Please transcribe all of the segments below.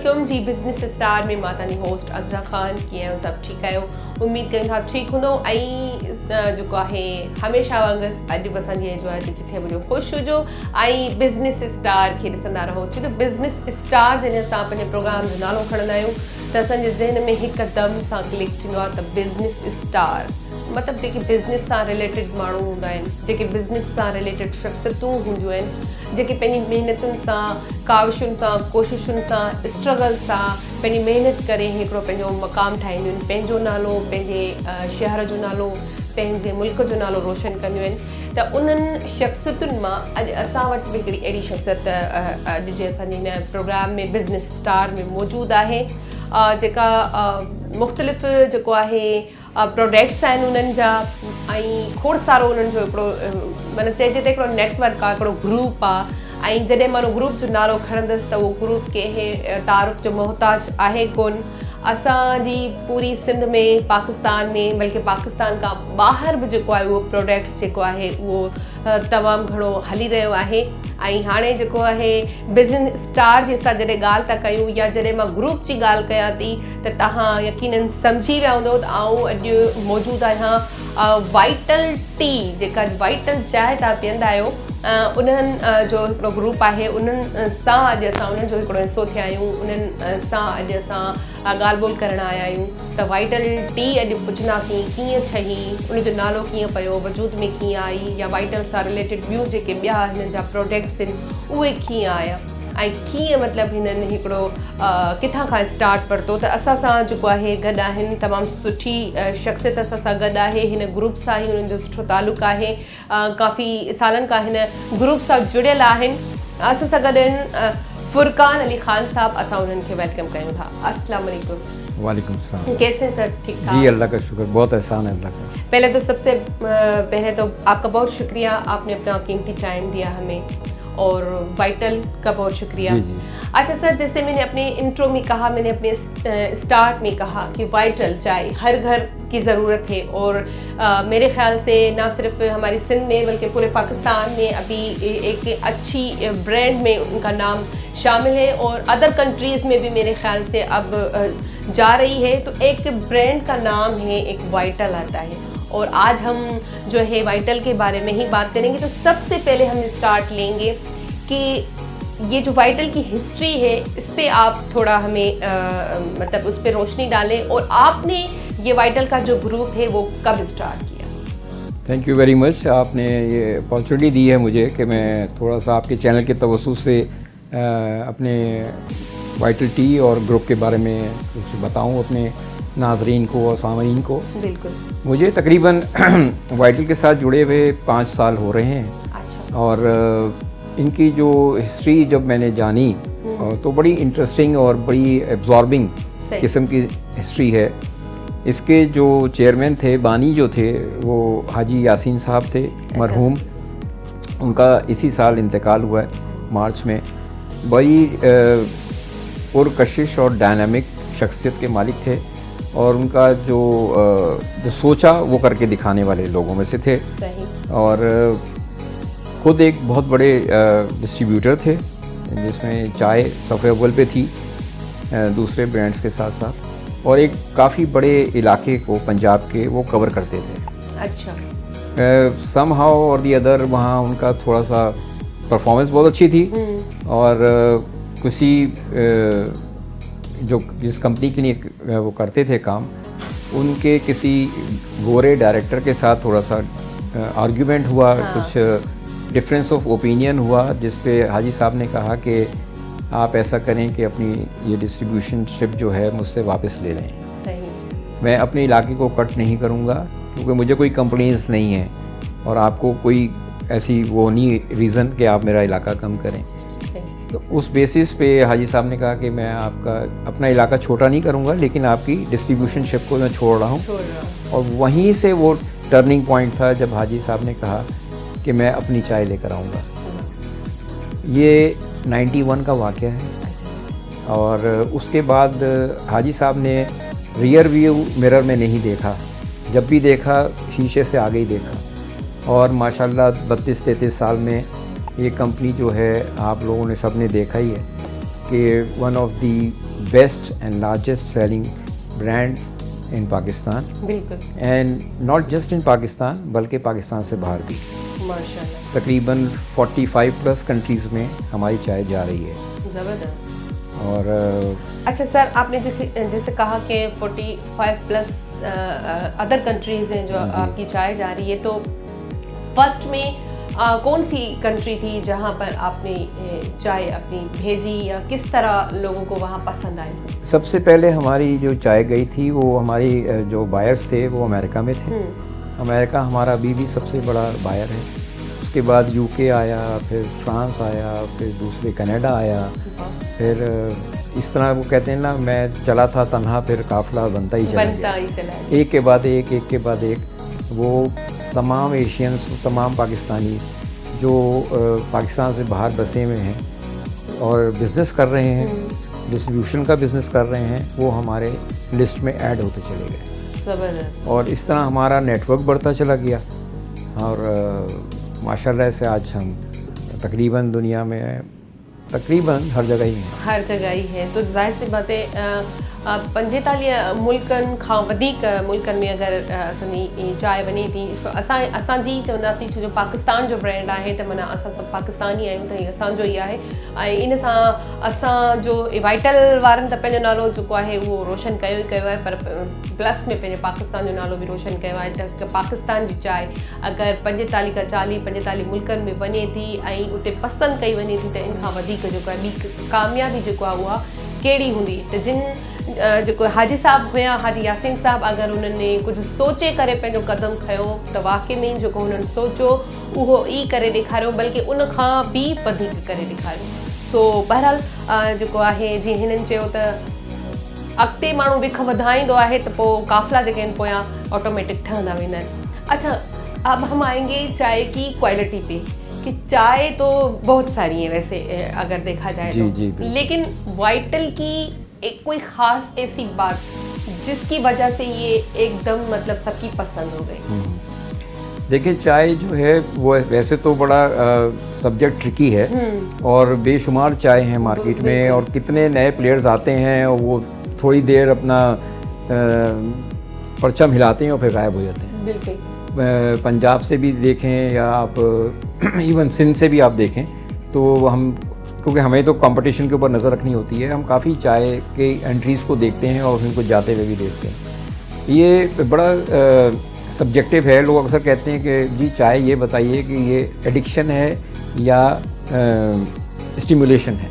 Welcome जी business star में मां तव्हांजी होस्ट अज़रा ख़ान। कीअं आहियो? सभु ठीकु आहियो? उम्मीद कयूं था ठीकु हूंदो ऐं जेको आहे हमेशह वांगुरु अॼु बि असांजी जो आहे जिथे वञो ख़ुशि हुजो ऐं बिज़नेस स्टार खे ॾिसंदा रहो। छो त बिज़नेस स्टार जॾहिं असां पंहिंजे प्रोग्राम जो नालो खणंदा आहियूं त असांजे ज़हन में हिकदमि सां क्लिक थींदो आहे त बिज़नेस स्टार मतिलबु जेके बिज़नेस सां रिलेटेड माण्हू हूंदा आहिनि, जेके बिज़नेस सां रिलेटेड शख़्सियतूं हूंदियूं आहिनि, जेके पंहिंजी महिनतुनि सां, काविशुनि सां, कोशिशुनि सां, स्ट्रगल सां पंहिंजी महिनत करे हिकिड़ो पंहिंजो मक़ाम ठाहींदियूं आहिनि, पंहिंजो नालो, पंहिंजे शहर जो नालो, पंहिंजे मुल्क जो नालो रोशन कंदियूं आहिनि। त उन्हनि शख़्सियतुनि मां अॼु असां वटि बि हिकिड़ी अहिड़ी शख़्सियत अॼु जे असांजे हिन प्रोग्राम में बिज़नेस स्टार में मौजूदु आहे, जेका मुख़्तलिफ़ जेको आहे प्रोडक्ट्स आहिनि उन्हनि जा ऐं खोड़ सारो उन्हनि जो हिकिड़ो माना चइजे त हिकिड़ो नेटवर्क आहे, हिकिड़ो ग्रुप आहे। ऐं जॾहिं मां ग्रुप जो नालो खणंदसि त उहो ग्रुप कंहिं तारुफ़ जो मोहताज आहे कोन। असांजी पूरी सिंध में, पाकिस्तान में, बल्कि पाकिस्तान खां ॿाहिरि बि जेको आहे उहो प्रोडक्ट्स जेको आहे उहो तमामु घणो हली रहियो आहे। ऐं हाणे जेको आहे बिज़नेस स्टार जी असां जॾहिं ॻाल्हि था कयूं या जॾहिं मां ग्रुप जी ॻाल्हि कयां थी त तव्हां यकीनन सम्झी विया हूंदव त आउं अॼु मौजूदु आहियां वाइटल टी, जेका वाइटल चांहि तव्हां पीअंदा आहियो, उन्हनि जो हिकिड़ो ग्रुप आहे। उन्हनि सां अॼु असां उन्हनि जो हिकिड़ो हिसो थिया आहियूं, उन्हनि सां अॼु असां ॻाल्हि ॿोल करणु आया आहियूं। त वाइटल टी अॼु पुछंदासीं कीअं ठही, उनजो नालो कीअं पियो, वजूद में कीअं आई, या वाइटल सां रिलेटेड ॿियूं जेके ॿिया हिन जा प्रोडक्ट्स आहिनि उहे कीअं आया ऐं कीअं मतिलबु हिननि हिकिड़ो किथां खां स्टार्ट पड़तो। त असां सां जेको आहे गॾु आहिनि तमामु सुठी शख़्सियत असां सां गॾु आहे। हिन ग्रुप सां ई हुननि जो सुठो तालुक़ु आहे, काफ़ी सालनि खां हिन ग्रुप सां जुड़ियल आहिनि। असां सां गॾु आहिनि फुरकान अली ख़ान साहब। असां उन्हनि खे वेलकम कयूं था। अस्सलाम वालेकुम। वालेकुम सलाम। कैसे हैं सर? ठीक ठाक? जी अल्लाह का शुक्र, बहुत एहसान है अल्लाह का। पहले तो सबसे पहले तो आपका बहुत शुक्रिया, आपने अपना कीमती टाइम दिया हमें, और वाइटल का बहुत शुक्रिया। जी जी। अच्छा सर, जैसे मैंने अपने इंट्रो में कहा, मैंने अपने स्टार्ट में कहा कि वाइटल चाय हर घर की ज़रूरत है, और मेरे ख़्याल से ना सिर्फ हमारी सिंध में बल्कि पूरे पाकिस्तान में अभी एक अच्छी ब्रांड में उनका नाम शामिल है, और अदर कंट्रीज़ में भी मेरे ख़्याल से अब जा रही है। तो एक ब्रांड का नाम है, एक वाइटल आता है, और आज हम जो है वाइटल के बारे में ही बात करेंगे। तो सबसे पहले हम स्टार्ट लेंगे कि ये जो वाइटल की हिस्ट्री है इस पे आप थोड़ा हमें मतलब उस पर रोशनी डालें, और आपने ये वाइटल का जो ग्रुप है वो कब स्टार्ट किया? Thank you very much. आपने ये अपॉर्चुनिटी दी है मुझे कि मैं थोड़ा सा आपके चैनल के तवज्जुह से अपने वाइटल टी और ग्रुप के बारे में कुछ बताऊं अपने नाजरीन को और सामीन को। बिल्कुल। मुझे तकरीबन वाइटल के साथ जुड़े हुए 5 साल हो रहे हैं। अच्छा। और इनकी जो हिस्ट्री जब मैंने जानी तो बड़ी इंटरेस्टिंग और बड़ी एब्जॉर्बिंग किस्म की हिस्ट्री है। इसके जो चेयरमैन थे, बानी जो थे, वो हाजी यासीन साहब थे मरहूम। उनका इसी साल इंतकाल हुआ है मार्च में। बड़ी पुरकशिश और डायनामिक शख्सियत के मालिक थे, और उनका जो सोचा वो करके दिखाने वाले लोगों में से थे। सही। और खुद एक बहुत बड़े डिस्ट्रीब्यूटर थे, जिसमें चाय सफ़े अव्वल पे थी दूसरे ब्रांड्स के साथ साथ, और एक काफ़ी बड़े इलाके को पंजाब के वो कवर करते थे। अच्छा। सम हाउ और दी अदर वहाँ उनका थोड़ा सा परफॉर्मेंस बहुत अच्छी थी, और किसी जो जिस कंपनी के लिए वो करते थे काम, उनके किसी गोरे डायरेक्टर के साथ थोड़ा सा आर्ग्यूमेंट हुआ। हाँ। कुछ डिफरेंस ऑफ ओपिनियन हुआ, जिस पे हाजी साहब ने कहा कि आप ऐसा करें कि अपनी ये डिस्ट्रीब्यूशनशिप जो है मुझसे वापस ले लें। सही। मैं मैं अपने इलाके को कट नहीं करूँगा, क्योंकि मुझे कोई कंपनीज नहीं है, और आपको कोई ऐसी वो नहीं रीज़न कि आप मेरा इलाका कम करें। तो उस बेसिस पे हाजी साहब ने कहा कि मैं आपका अपना इलाका छोटा नहीं करूँगा, लेकिन आपकी डिस्ट्रीब्यूशनशिप को मैं छोड़ रहा हूँ। और वहीं से वो टर्निंग पॉइंट था जब हाजी साहब ने कहा कि मैं अपनी चाय लेकर आऊँगा। ये 91 का वाक़या है। और उसके बाद हाजी साहब ने रियर व्यू मिरर में नहीं देखा, जब भी देखा शीशे से आगे ही देखा, और माशाल्लाह 32-33 साल में ये कंपनी जो है, आप लोगों ने सब ने देखा ही है कि one of the best and largest selling brand in Pakistan, बिल्कुल, and not just in Pakistan बल्कि पाकिस्तान से बाहर भी। माशाल्लाह, तकरीबन 45 प्लस कंट्रीज़ में हमारी चाय जा रही है। ज़बरदस्त। और अच्छा सर, आपने जैसे कहा कि 45 प्लस अदर कंट्रीज़ हैं जो आपकी चाय जा रही है, तो फर्स्ट में कौन सी कंट्री थी जहाँ पर आपने चाय अपनी भेजी, या किस तरह लोगों को वहाँ पसंद आई? सबसे पहले हमारी जो चाय गई थी वो हमारी जो बायर्स थे वो अमेरिका में थे। अमेरिका हमारा अभी भी सबसे बड़ा बायर है। उसके बाद यूके आया, फिर फ्रांस आया, फिर दूसरे कनाडा आया, फिर इस तरह वो कहते हैं ना, मैं चला था तन्हा फिर काफ़िला बनता ही चला गया। एक के बाद एक वो तमाम एशियंस, तमाम पाकिस्तानीज़ जो पाकिस्तान से बाहर बसे हुए हैं और बिज़नेस कर रहे हैं, डिस्ट्रीब्यूशन का बिज़नेस कर रहे हैं, वो हमारे लिस्ट में ऐड होते चले गए। ज़बरदस्त। और इस तरह हमारा नेटवर्क बढ़ता चला गया और माशाल्लाह से आज हम तकरीबन दुनिया में तकरीबन हर जगह ही हैं। तो जाहिर सी बात है 45 मुल्कनि खां वधीक मुल्कनि में अगरि असांजी चांहि वञे थी, असांजी चवंदासीं, छो जो पाकिस्तान जो ब्रांड आहे त माना असां सभु पाकिस्तानी आहियूं, त हीअ असांजो ई आहे। ऐं इन सां असांजो वाइटल वारनि त पंहिंजो नालो जेको आहे उहो रोशन कयो ई कयो आहे, पर प्लस में पंहिंजे पाकिस्तान जो नालो बि रोशन कयो आहे। त पाकिस्तान जी चांहि अगरि 45 खां 45 मुल्कनि में वञे थी ऐं उते पसंदि कई वञे थी, त इन खां वधीक जेको आहे ॿी कामयाबी जेको आहे उहा कहिड़ी हूंदी? त जिन जेको हाजी साहब हुया, हाजी यासीन साहब, अगरि उन्हनि कुझु सोचे करे पंहिंजो कदम खयो त वाक़ई में जेको हुननि सोचो उहो ई करे ॾेखारियो, बल्कि उन खां बि वधीक करे ॾेखारियो। सो बहरहाल जेको आहे, जीअं हिननि चयो त अॻिते माण्हू बिख वधाईंदो आहे त पोइ काफ़िला जेके आहिनि पोयां ऑटोमेटिक ठहंदा वेंदा आहिनि। अच्छा, अब हम आएंगे चाय की क्वालिटी पे, कि चाय तो बहुत सारी है वैसे अगर देखा जाए तो, लेकिन वाइटल की एक कोई ख़ास ऐसी बात जिसकी वजह से ये एकदम मतलब सबकी पसंद हो गई? देखिए, चाय जो है वो वैसे तो बड़ा सब्जेक्ट ट्रिकी है और बेशुमार चाय हैं मार्केट में, और कितने नए प्लेयर्स आते हैं और वो थोड़ी देर अपना परचम हिलाते हैं और फिर गायब हो जाते हैं। बिल्कुल। पंजाब से भी देखें या आप इवन सिंध से भी आप देखें, तो हम, क्योंकि हमें तो कंपटीशन के ऊपर नज़र रखनी होती है, हम काफ़ी चाय के एंट्रीज़ को देखते हैं और उनको जाते हुए भी देखते हैं। ये बड़ा सब्जेक्टिव है। लोग अक्सर कहते हैं कि जी चाय ये बताइए कि ये एडिक्शन है या स्टिमुलेशन है,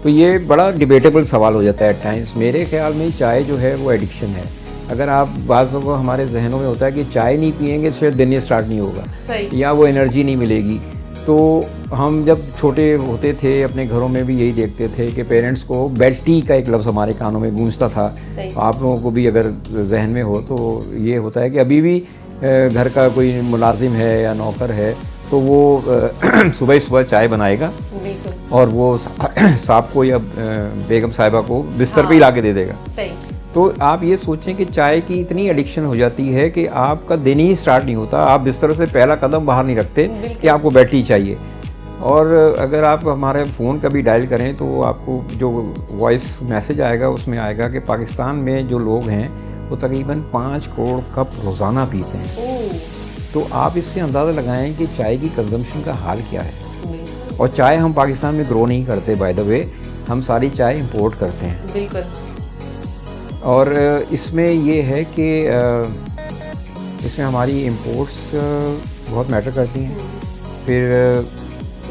तो ये बड़ा डिबेटेबल सवाल हो जाता है एट टाइम्स। मेरे ख्याल में चाय जो है वो एडिक्शन है। अगर आप बाज़ लोगों को हमारे जहनों में होता है कि चाय नहीं पियेंगे तो शायद दिन स्टार्ट नहीं होगा या वो एनर्जी नहीं मिलेगी। तो हम जब छोटे होते थे अपने घरों में भी यही देखते थे कि पेरेंट्स को बेड टी का एक लफ्ज़ हमारे कानों में गूंजता था। आप लोगों को भी अगर जहन में हो तो ये होता है कि अभी भी घर का कोई मुलाजिम है या नौकर है तो वो सुबह सुबह चाय बनाएगा और वो साहब को या बेगम साहिबा को बिस्तर पे ही ला के दे देगा। तो आप ये सोचें कि चाय की इतनी एडिक्शन हो जाती है कि आपका दिन ही स्टार्ट नहीं होता, आप बिस्तर से पहला कदम बाहर नहीं रखते कि आपको बैटरी चाहिए। और अगर आप हमारे फ़ोन का भी डायल करें तो आपको जो वॉइस मैसेज आएगा उसमें आएगा कि पाकिस्तान में जो लोग हैं वो तकरीबन 5 करोड़ कप रोज़ाना पीते हैं। तो आप इससे अंदाज़ा लगाएं कि चाय की कंजम्पशन का हाल क्या है। और चाय हम पाकिस्तान में ग्रो नहीं करते, बाय द वे, हम सारी चाय इंपोर्ट करते हैं। बिल्कुल। और इसमें ये है कि इसमें हमारी इंपोर्ट्स बहुत मैटर करती हैं। फिर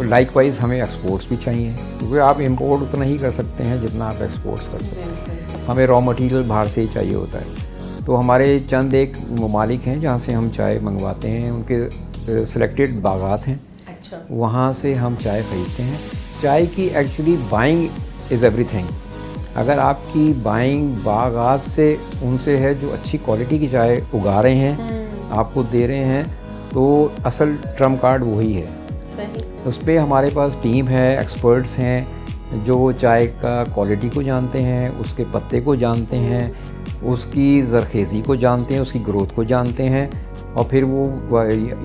लाइकवाइज हमें एक्सपोर्ट्स भी चाहिए, क्योंकि आप इंपोर्ट उतना ही कर सकते हैं जितना आप एक्सपोर्ट्स कर सकते हैं। हमें रॉ मटेरियल बाहर से ही चाहिए होता है। तो हमारे चंद एक ममालिक हैं जहाँ से हम चाय मंगवाते हैं, उनके सिलेक्टेड बागात हैं। अच्छा। वहाँ से हम चाय ख़रीदते हैं। चाय की एक्चुअली बाइंग इज़ एवरीथिंग। अगर आपकी बाइंग बागात से उनसे है जो अच्छी क्वालिटी की चाय उगा रहे हैं, आपको दे रहे हैं, तो असल ट्रम्प कार्ड वही है। सही। उस पर हमारे पास टीम है, एक्सपर्ट्स हैं जो चाय का क्वालिटी को जानते हैं, उसके पत्ते को जानते हैं, उसकी ज़रखेज़ी को जानते हैं, उसकी ग्रोथ को जानते हैं, और फिर वो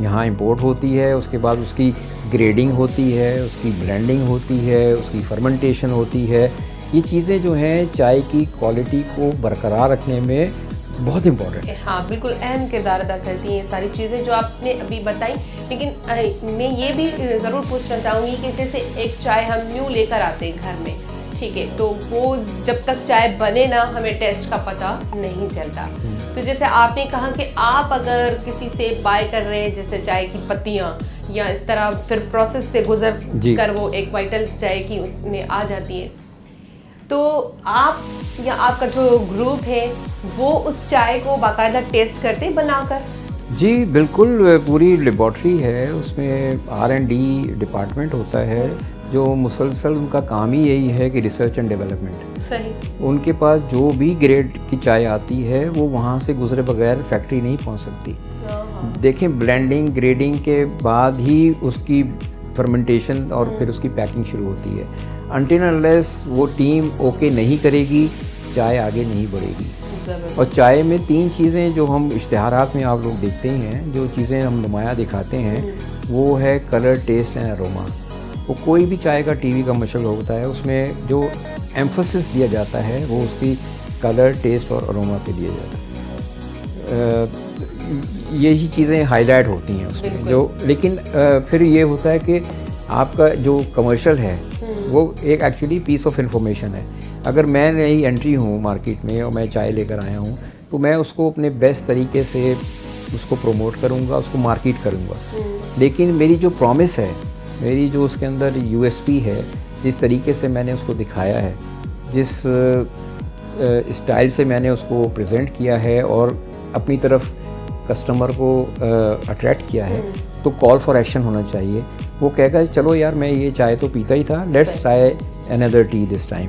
यहाँ इंपोर्ट होती है। उसके बाद उसकी ग्रेडिंग होती है, उसकी ब्लेंडिंग होती है, उसकी फर्मेंटेशन होती है। ये चीज़ें जो हैं चाय की क्वालिटी को बरकरार रखने में बहुत इम्पोर्टेंट है। हाँ, बिल्कुल अहम किरदार अदा करती हैं ये सारी चीज़ें जो आपने अभी बताई। लेकिन मैं ये भी ज़रूर पूछना चाहूँगी कि जैसे एक चाय हम न्यू लेकर आते हैं घर में, ठीक है, तो वो जब तक चाय बने ना हमें टेस्ट का पता नहीं चलता। तो जैसे आपने कहा कि आप अगर किसी से बाय कर रहे हैं जैसे चाय की पत्तियाँ या इस तरह फिर प्रोसेस से गुजर कर वो एक वाइटल चाय की उसमें आ जाती है, तो आप या आपका जो ग्रुप है वो उस चाय को बाकायदा टेस्ट करते बनाकर? जी बिल्कुल, पूरी लेबॉर्ट्री है, उसमें R&D डिपार्टमेंट होता है जो मुसलसल उनका काम ही यही है कि रिसर्च एंड डेवलपमेंट। सही। उनके पास जो भी ग्रेड की चाय आती है वो वहाँ से गुजरे बगैर फैक्ट्री नहीं पहुँच सकती। देखें, ब्लेंडिंग ग्रेडिंग के बाद ही उसकी फर्मेंटेशन और फिर उसकी पैकिंग शुरू होती है। अनटिल अनलेस वो टीम ओके नहीं करेगी चाय आगे नहीं बढ़ेगी। और चाय में 3 चीज़ें जो हम इश्तिहारात में आप लोग देखते ही हैं, जो चीज़ें हम नुमाया दिखाते हैं, वो है कलर, टेस्ट एंड अरोमा। वो कोई भी चाय का टीवी कमर्शियल होता है उसमें जो एम्फोसिस दिया जाता है वो उसकी कलर, टेस्ट और अरोमा पे दिया जाता है। यही चीज़ें हाईलाइट होती हैं उसमें जो, लेकिन फिर ये होता है कि आपका जो कमर्शियल है वो एक एक्चुअली पीस ऑफ इंफॉर्मेशन है। अगर मैं नई एंट्री हूँ मार्केट में और मैं चाय लेकर आया हूँ तो मैं उसको अपने बेस्ट तरीके से उसको प्रमोट करूँगा, उसको मार्केट करूँगा। लेकिन मेरी जो प्रॉमिस है, मेरी जो उसके अंदर USP है, जिस तरीके से मैंने उसको दिखाया है, जिस स्टाइल से मैंने उसको प्रेजेंट किया है और अपनी तरफ कस्टमर को अट्रैक्ट किया है, तो कॉल फॉर एक्शन होना चाहिए। वो कहेगा चलो यार मैं ये चाय तो पीता ही था, let's try another T this time.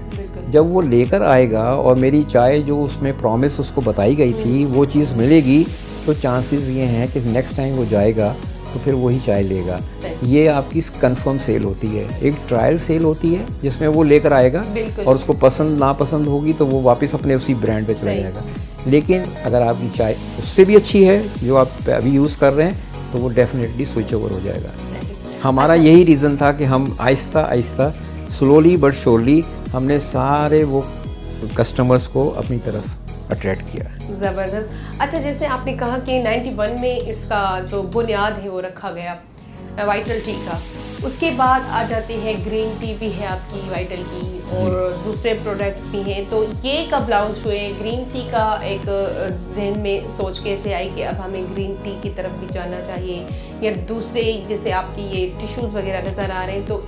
जब वो लेकर आएगा और मेरी चाय जो उसमें प्रॉमिस उसको बताई गई थी वो चीज़ मिलेगी, तो चांसेस ये हैं कि नेक्स्ट टाइम वो जाएगा तो फिर वही चाय लेगा। ये आपकी कंफर्म सेल होती है। एक ट्रायल सेल होती है जिसमें वो लेकर आएगा और उसको पसंद नापसंद होगी तो वो वापस अपने उसी ब्रांड पे चला जाएगा। लेकिन अगर आपकी चाय उससे भी अच्छी है जो आप अभी यूज़ कर रहे हैं तो वो डेफिनेटली स्विच ओवर हो जाएगा। हमारा यही रीज़न था कि हम Aahista Aahista, slowly but surely, हमने सारे वो कस्टमर्स को अपनी तरफ अट्रैक्ट किया। ज़बरदस्त। अच्छा, जैसे आपने कहा कि 91 में इसका जो बुनियाद है वो रखा गया वाइटल टी का, उसके बाद आ जाती है ग्रीन टी भी है आपकी वाइटल की और दूसरे प्रोडक्ट्स भी हैं, तो ये कब लॉन्च हुए? ग्रीन टी का एक जहन में सोच कैसे आई कि अब हमें ग्रीन टी की तरफ भी जाना चाहिए, या दूसरे जैसे आपकी ये टिश्यूज़ वगैरह नज़र आ रहे हैं, तो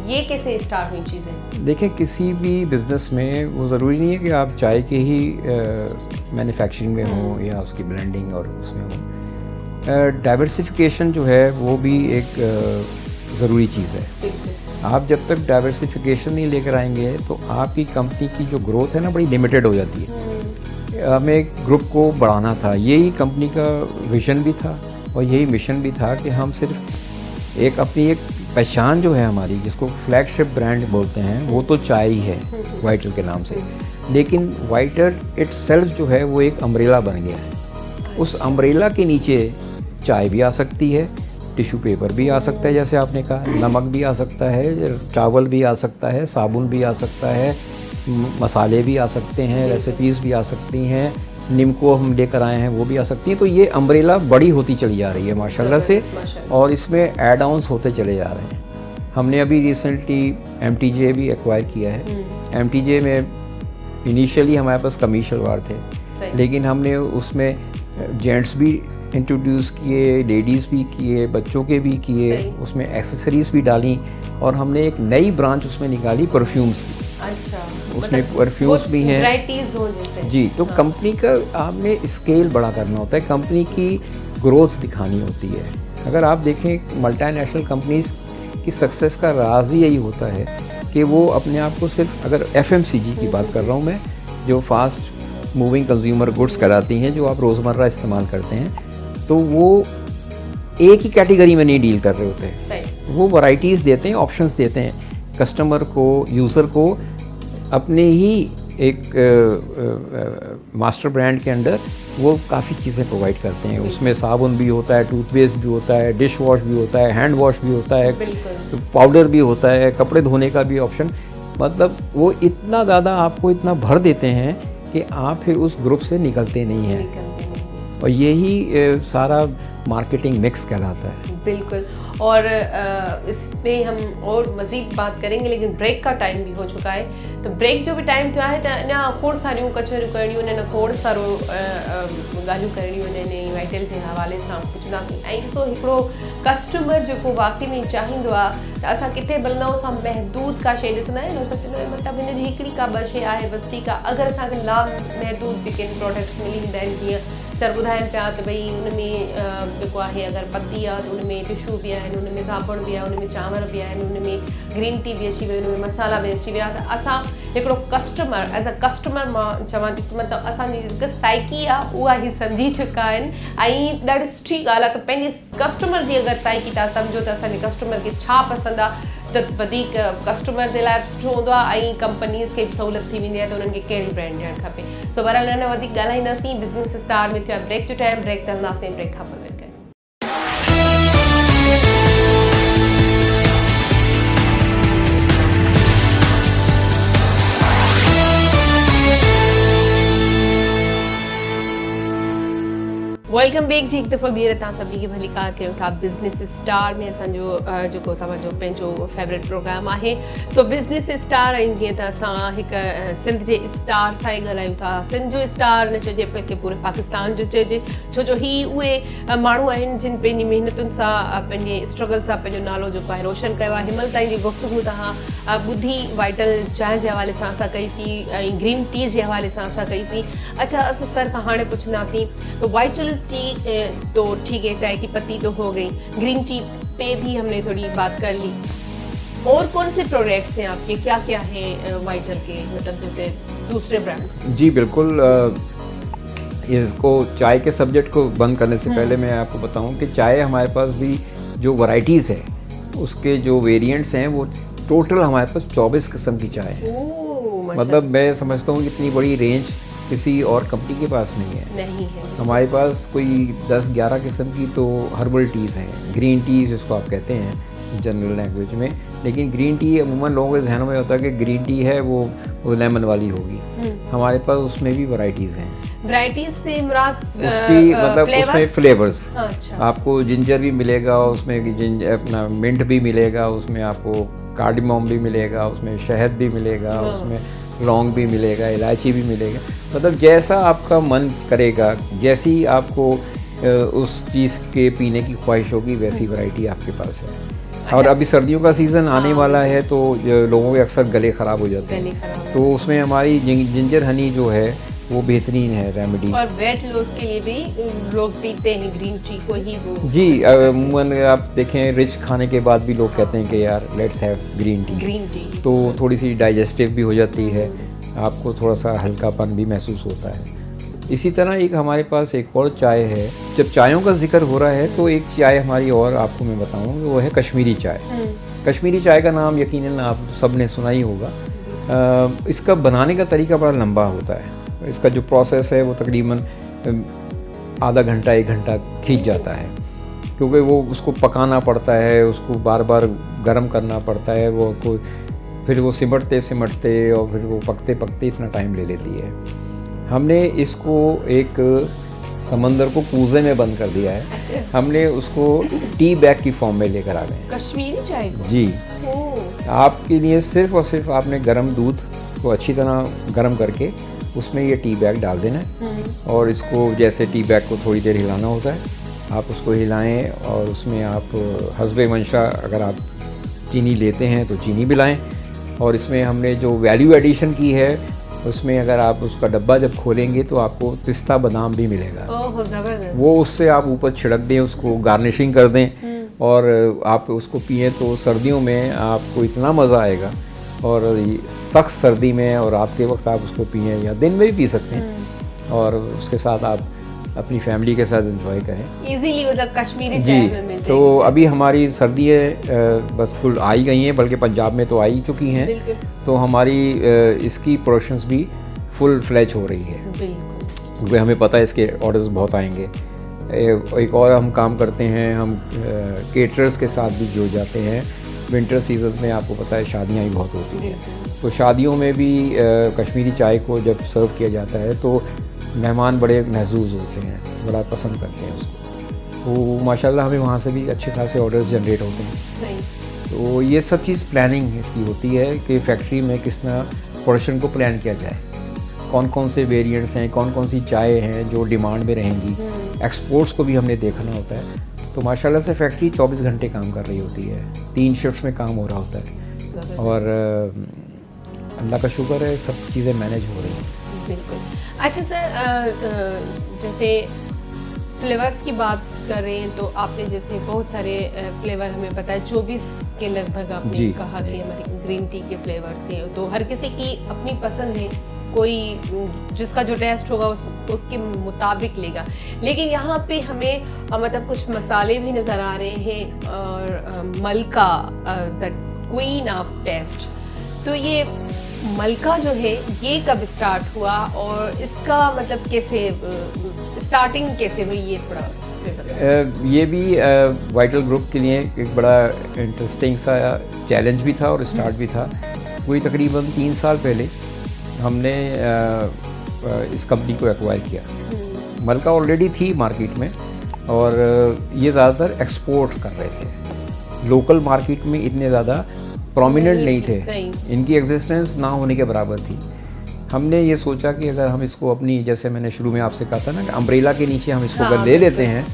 ये कैसे स्टार्ट हुई चीज़ें? देखिए, किसी भी बिज़नेस में वो ज़रूरी नहीं है कि आप चाय के ही मैन्युफैक्चरिंग में हो या उसकी ब्लेंडिंग और उसमें हो। डाइवर्सिफिकेशन जो है वो भी एक ज़रूरी चीज़ है। आप जब तक डाइवर्सिफिकेशन नहीं लेकर आएंगे तो आपकी कंपनी की जो ग्रोथ है ना बड़ी लिमिटेड हो जाती है। हमें ग्रुप को बढ़ाना था, यही कंपनी का विज़न भी था और यही मिशन भी था कि हम सिर्फ एक अपनी एक पहचान जो है हमारी, जिसको फ्लैगशिप ब्रांड बोलते हैं, वो तो चाय ही है वाइटल के नाम से। लेकिन वाइटल इटसेल्फ जो है वो एक अम्ब्रेला बन गया है। उस अम्ब्रेला के नीचे चाय भी आ सकती है, टिश्यू पेपर भी आ सकता है, जैसे आपने कहा, नमक भी आ सकता है, चावल भी आ सकता है, साबुन भी आ सकता है, मसाले भी आ सकते हैं, रेसिपीज़ भी आ सकती हैं, निम्को हम लेकर आए हैं वो भी आ सकती हैं। तो ये अम्ब्रेला बड़ी होती चली जा रही है माशाल्लाह से, और इसमें एड ऑन्स होते चले जा रहे हैं। हमने अभी रिसेंटली MTJ भी एक्वायर किया है। MTJ में इनिशियली हमारे पास कमीज शलवार थे, लेकिन हमने उसमें जेंट्स भी इंट्रोड्यूस किए, लेडीज़ भी किए, बच्चों के भी किए, उसमें एक्सेसरीज़ भी डाली, और हमने एक नई ब्रांच उसमें निकाली परफ्यूम्स की। अच्छा, उसमें परफ्यूम्स भी हैं जी। तो कंपनी का आपने स्केल बड़ा करना होता है, कंपनी की ग्रोथ दिखानी होती है। अगर आप देखें मल्टीनेशनल कंपनीज की सक्सेस का राज ही यही होता है कि वो अपने आप को सिर्फ, अगर FMCG की बात कर रहा हूँ मैं, जो फास्ट मूविंग कंज्यूमर गुड्स कराती हैं, जो आप रोज़मर्रा इस्तेमाल करते हैं, तो वो एक ही कैटेगरी में नहीं डील कर रहे होते हैं। वो वैराइटीज़ देते हैं, ऑप्शंस देते हैं कस्टमर को, यूज़र को, अपने ही एक मास्टर ब्रांड के अंडर वो काफ़ी चीज़ें प्रोवाइड करते हैं। उसमें साबुन भी होता है, टूथपेस्ट भी होता है, डिश वॉश भी होता है, हैंड वॉश भी होता है, पाउडर भी होता है, कपड़े धोने का भी ऑप्शन। मतलब वो इतना ज़्यादा आपको इतना भर देते हैं कि आप फिर उस ग्रुप से निकलते नहीं हैं। और यही सारा मार्केटिंग मिक्स कहलाता है। बिल्कुल। और इस पे हम और मज़ीद बात करेंगे, लेकिन ब्रेक का टाइम भी हो चुका है। तो ब्रेक जो भी टाइम थियो आहे त अञा खोड़ सारियूं कचरियूं करणियूं आहिनि, खोड़ सारो ॻाल्हियूं करणियूं आहिनि वाइटल जे हवाले सां पुछंदासीं। ऐं ॾिसो हिकिड़ो कस्टमर जेको वाकई में चाहींदो आहे त असां किथे बलनाओ सां महदूद का शइ ॾिसंदा आहियूं, असां चवंदा आहियूं मतिलबु हिन जी हिकिड़ी का ॿ शइ आहे बसि ठीकु आहे। अगरि असांखे लाभ महदूद जेके प्रोडक्ट्स मिली वेंदा आहिनि, जीअं सर ॿुधाइनि पिया त भई हुन में जेको आहे अगरि पती आहे त हुन में टिशू बि आहिनि, हुन में पापड़ बि आहे, हुन में चांवर बि आहिनि, हुन में ग्रीन टी बि अची वई, हुन में मसाला बि अची विया। त असां हिकिड़ो कस्टमर एज़ अ कस्टमर मां चवां थी मतिलबु असांजी जेका साइकी आहे उहा ई सम्झी चुका आहिनि। ऐं ॾाढी सुठी ॻाल्हि आहे त पंहिंजे कस्टमर जी अगरि साइकी तव्हां सम्झो त असांजे कस्टमर खे छा पसंदि आहे त वधीक कस्टमर जे लाइ सुठो हूंदो आहे ऐं कंपनीज़ खे बि सहूलियत थी वेंदी आहे त उन्हनि खे कहिड़ी ब्रांड ॾियणु खपे। सो बहरहाल न वधीक ॻाल्हाईंदासीं। बिज़नेस स्टार में थियो आहे ब्रेक जो टाइम, ब्रेक ते हलंदासीं, ब्रेक खां पोइ वेट कयूं। वेलकम बैक जी। हिकु दफ़ो ॿीहर तव्हां सभिनी खे भली कार कयूं था बिज़नेस स्टार में, असांजो जेको तव्हांजो पंहिंजो फेवरेट प्रोग्राम आहे। सो बिज़नेस स्टार ऐं जीअं त असां हिकु सिंध जे स्टार सां ई ॻाल्हायूं था। सिंध जो स्टार न चइजे बल्कि पूरे पाकिस्तान जो चइजे, छो जो ही उहे माण्हू आहिनि जिन पंहिंजी महिनतुनि सां पंहिंजे स्ट्रगल सां पंहिंजो नालो जेको आहे रोशन कयो आहे। हिनमहिल ताईं जी गुफ़्तगू तव्हां ॿुधी वाइटल चांहि जे हवाले सां असां कईसीं ऐं ग्रीन टी जे हवाले सां असां कईसीं। अच्छा, असां सर खां हाणे पुछंदासीं तो वाइटल टी तो ठीक है, चाय की पत्ती तो हो गई, ग्रीन टी पे भी हमने थोड़ी बात कर ली। और कौन से प्रोडक्ट्स हैं आपके, क्या क्या हैं वाइटल के, मतलब जैसे दूसरे ब्रांड्स? जी बिल्कुल। इसको चाय के सब्जेक्ट को बंद करने से पहले मैं आपको बताऊं कि चाय हमारे पास भी जो वैरायटीज़ है उसके जो वेरिएंट्स हैं वो टोटल हमारे पास 24 किस्म की चाय है। मतलब मैं समझता हूँ कि इतनी बड़ी रेंज किसी और कंपनी के पास नहीं है। हमारे पास कोई 10-11 किस्म की तो हर्बल टीज़ हैं, ग्रीन टी जिसको आप कहते हैं जनरल लैंग्वेज में। लेकिन ग्रीन टी अमूमन लोगों के जहनों में होता है कि ग्रीन टी है वो लेमन वाली होगी। हमारे पास उसमें भी वैरायटीज़ हैं। वैरायटीज से मुराद उसकी मतलब उसमें फ्लेवर्स। अच्छा। आपको जिंजर भी मिलेगा, उसमें अपना मिंट भी मिलेगा, उसमें आपको कार्डिमम भी मिलेगा, उसमें शहद भी मिलेगा, उसमें लौंग भी मिलेगा, इलायची भी मिलेगा। मतलब जैसा आपका मन करेगा, जैसी आपको उस चीज़ के पीने की ख्वाहिश होगी वैसी वैरायटी आपके पास है। अच्छा। और अभी सर्दियों का सीज़न आने वाला है तो लोगों के अक्सर गले ख़राब हो जाते हैं, तो उसमें हमारी जिंजर हनी जो है वो बेहतरीन है रेमेडी। और वेट लॉस के लिए भी लोग पीते हैं ग्रीन टी को ही वो। जी अमूमन आप देखें रिच खाने के बाद भी लोग कहते हैं कि यार लेट्स हैव ग्रीन टी, तो थोड़ी सी डाइजेस्टिव भी हो जाती है, आपको थोड़ा सा हल्कापन भी महसूस होता है। इसी तरह एक हमारे पास एक और चाय है। जब चायों का जिक्र हो रहा है तो एक चाय हमारी और आपको मैं बताऊँ, वो है कश्मीरी चाय। कश्मीरी चाय का नाम यकीनन आप सब ने सुना ही होगा। इसका बनाने का तरीका बड़ा लंबा होता है। इसका जो प्रोसेस है वो तकरीबन आधा घंटा 1 घंटा खींच जाता है, क्योंकि वो उसको पकाना पड़ता है, उसको बार बार गर्म करना पड़ता है, वो को फिर वो सिमटते और फिर वो पकते इतना टाइम ले लेती है। हमने इसको एक समंदर को कूजे में बंद कर दिया है। अच्छा। हमने उसको टी बैग की फॉर्म में लेकर आ गए। कश्मीरी चाय को? जी। आपके लिए सिर्फ और सिर्फ आपने गर्म दूध को अच्छी तरह गर्म करके उसमें ये टी बैग डाल देना है और इसको जैसे टी बैग को थोड़ी देर हिलाना होता है, आप उसको हिलाएं और उसमें आप हस्बे मंशा अगर आप चीनी लेते हैं तो चीनी मिलाएं। और इसमें हमने जो वैल्यू एडिशन की है उसमें अगर आप उसका डब्बा जब खोलेंगे तो आपको पिस्ता बादाम भी मिलेगा। वो उससे आप ऊपर छिड़क दें, उसको गार्निशिंग कर दें और आप उसको पिए तो सर्दियों में आपको इतना मज़ा आएगा। और सख्त सर्दी में और रात के वक्त आप उसको पिए या दिन में भी पी सकते हैं और उसके साथ आप अपनी फैमिली के साथ एंजॉय करें इजीली। मतलब कश्मीरी चाय में मिल जाएगी। तो अभी हमारी सर्दियाँ बस कुल आ ही गई हैं, बल्कि पंजाब में तो आ ही चुकी हैं, तो हमारी इसकी प्रोडक्शंस भी फुल फ्लैज हो रही है, क्योंकि हमें पता है इसके ऑर्डर्स बहुत आएंगे। एक और हम काम करते हैं, हम केटरर्स के साथ भी जुड़ जाते हैं विंटर सीजन में आपको पता है शादियाँ भी बहुत होती हैं, तो शादियों में भी कश्मीरी चाय को जब सर्व किया जाता है तो मेहमान बड़े महजूज होते हैं, बड़ा पसंद करते हैं उसको। तो माशाल्लाह हमें वहाँ से भी अच्छे खासे ऑर्डर्स जनरेट होते हैं। सही। तो ये सब चीज़ प्लानिंग इसकी होती है कि फैक्ट्री में किस तरह प्रोडक्शन को प्लान किया जाए, कौन कौन से वेरिएंट्स हैं, कौन कौन सी चाय हैं जो डिमांड में रहेंगी, एक्सपोर्ट्स को भी हमने देखना होता है। तो माशाल्लाह से फैक्ट्री 24 घंटे काम कर रही होती है, 3 शिफ्ट्स में काम हो रहा होता है और अल्लाह का शुक्र है सब चीज़ें मैनेज हो रही हैं। बिल्कुल। अच्छा सर, जैसे फ्लेवर्स की बात कर रहे हैं तो आपने जैसे बहुत सारे फ्लेवर हमें पता है 24 के लगभग आपने कहा कि हमारी ग्रीन टी के फ्लेवर्स हैं, तो हर किसी की अपनी पसंद है, कोई जिसका जो टेस्ट होगा उसके मुताबिक लेगा। लेकिन यहाँ पे हमें मतलब कुछ मसाले भी नज़र आ रहे हैं और मलका द क्वीन ऑफ टेस्ट, तो ये मलका जो है ये कब स्टार्ट हुआ और इसका मतलब कैसे स्टार्टिंग कैसे हुई, ये थोड़ा इस पे बताएं। ये भी वाइटल ग्रुप के लिए एक बड़ा इंटरेस्टिंग सा चैलेंज भी था और स्टार्ट भी था। वही तकरीबन 3 साल पहले हमने इस कंपनी को एक्वायर किया। मलका ऑलरेडी थी मार्केट में और ये ज़्यादातर एक्सपोर्ट कर रहे थे, लोकल मार्केट में इतने ज़्यादा प्रोमिनेंट नहीं थे, इनकी एग्जिस्टेंस ना होने के बराबर थी। हमने ये सोचा कि अगर हम इसको अपनी, जैसे मैंने शुरू में आपसे कहा था ना कि अम्ब्रेला के नीचे हम इसको अगर ले लेते हैं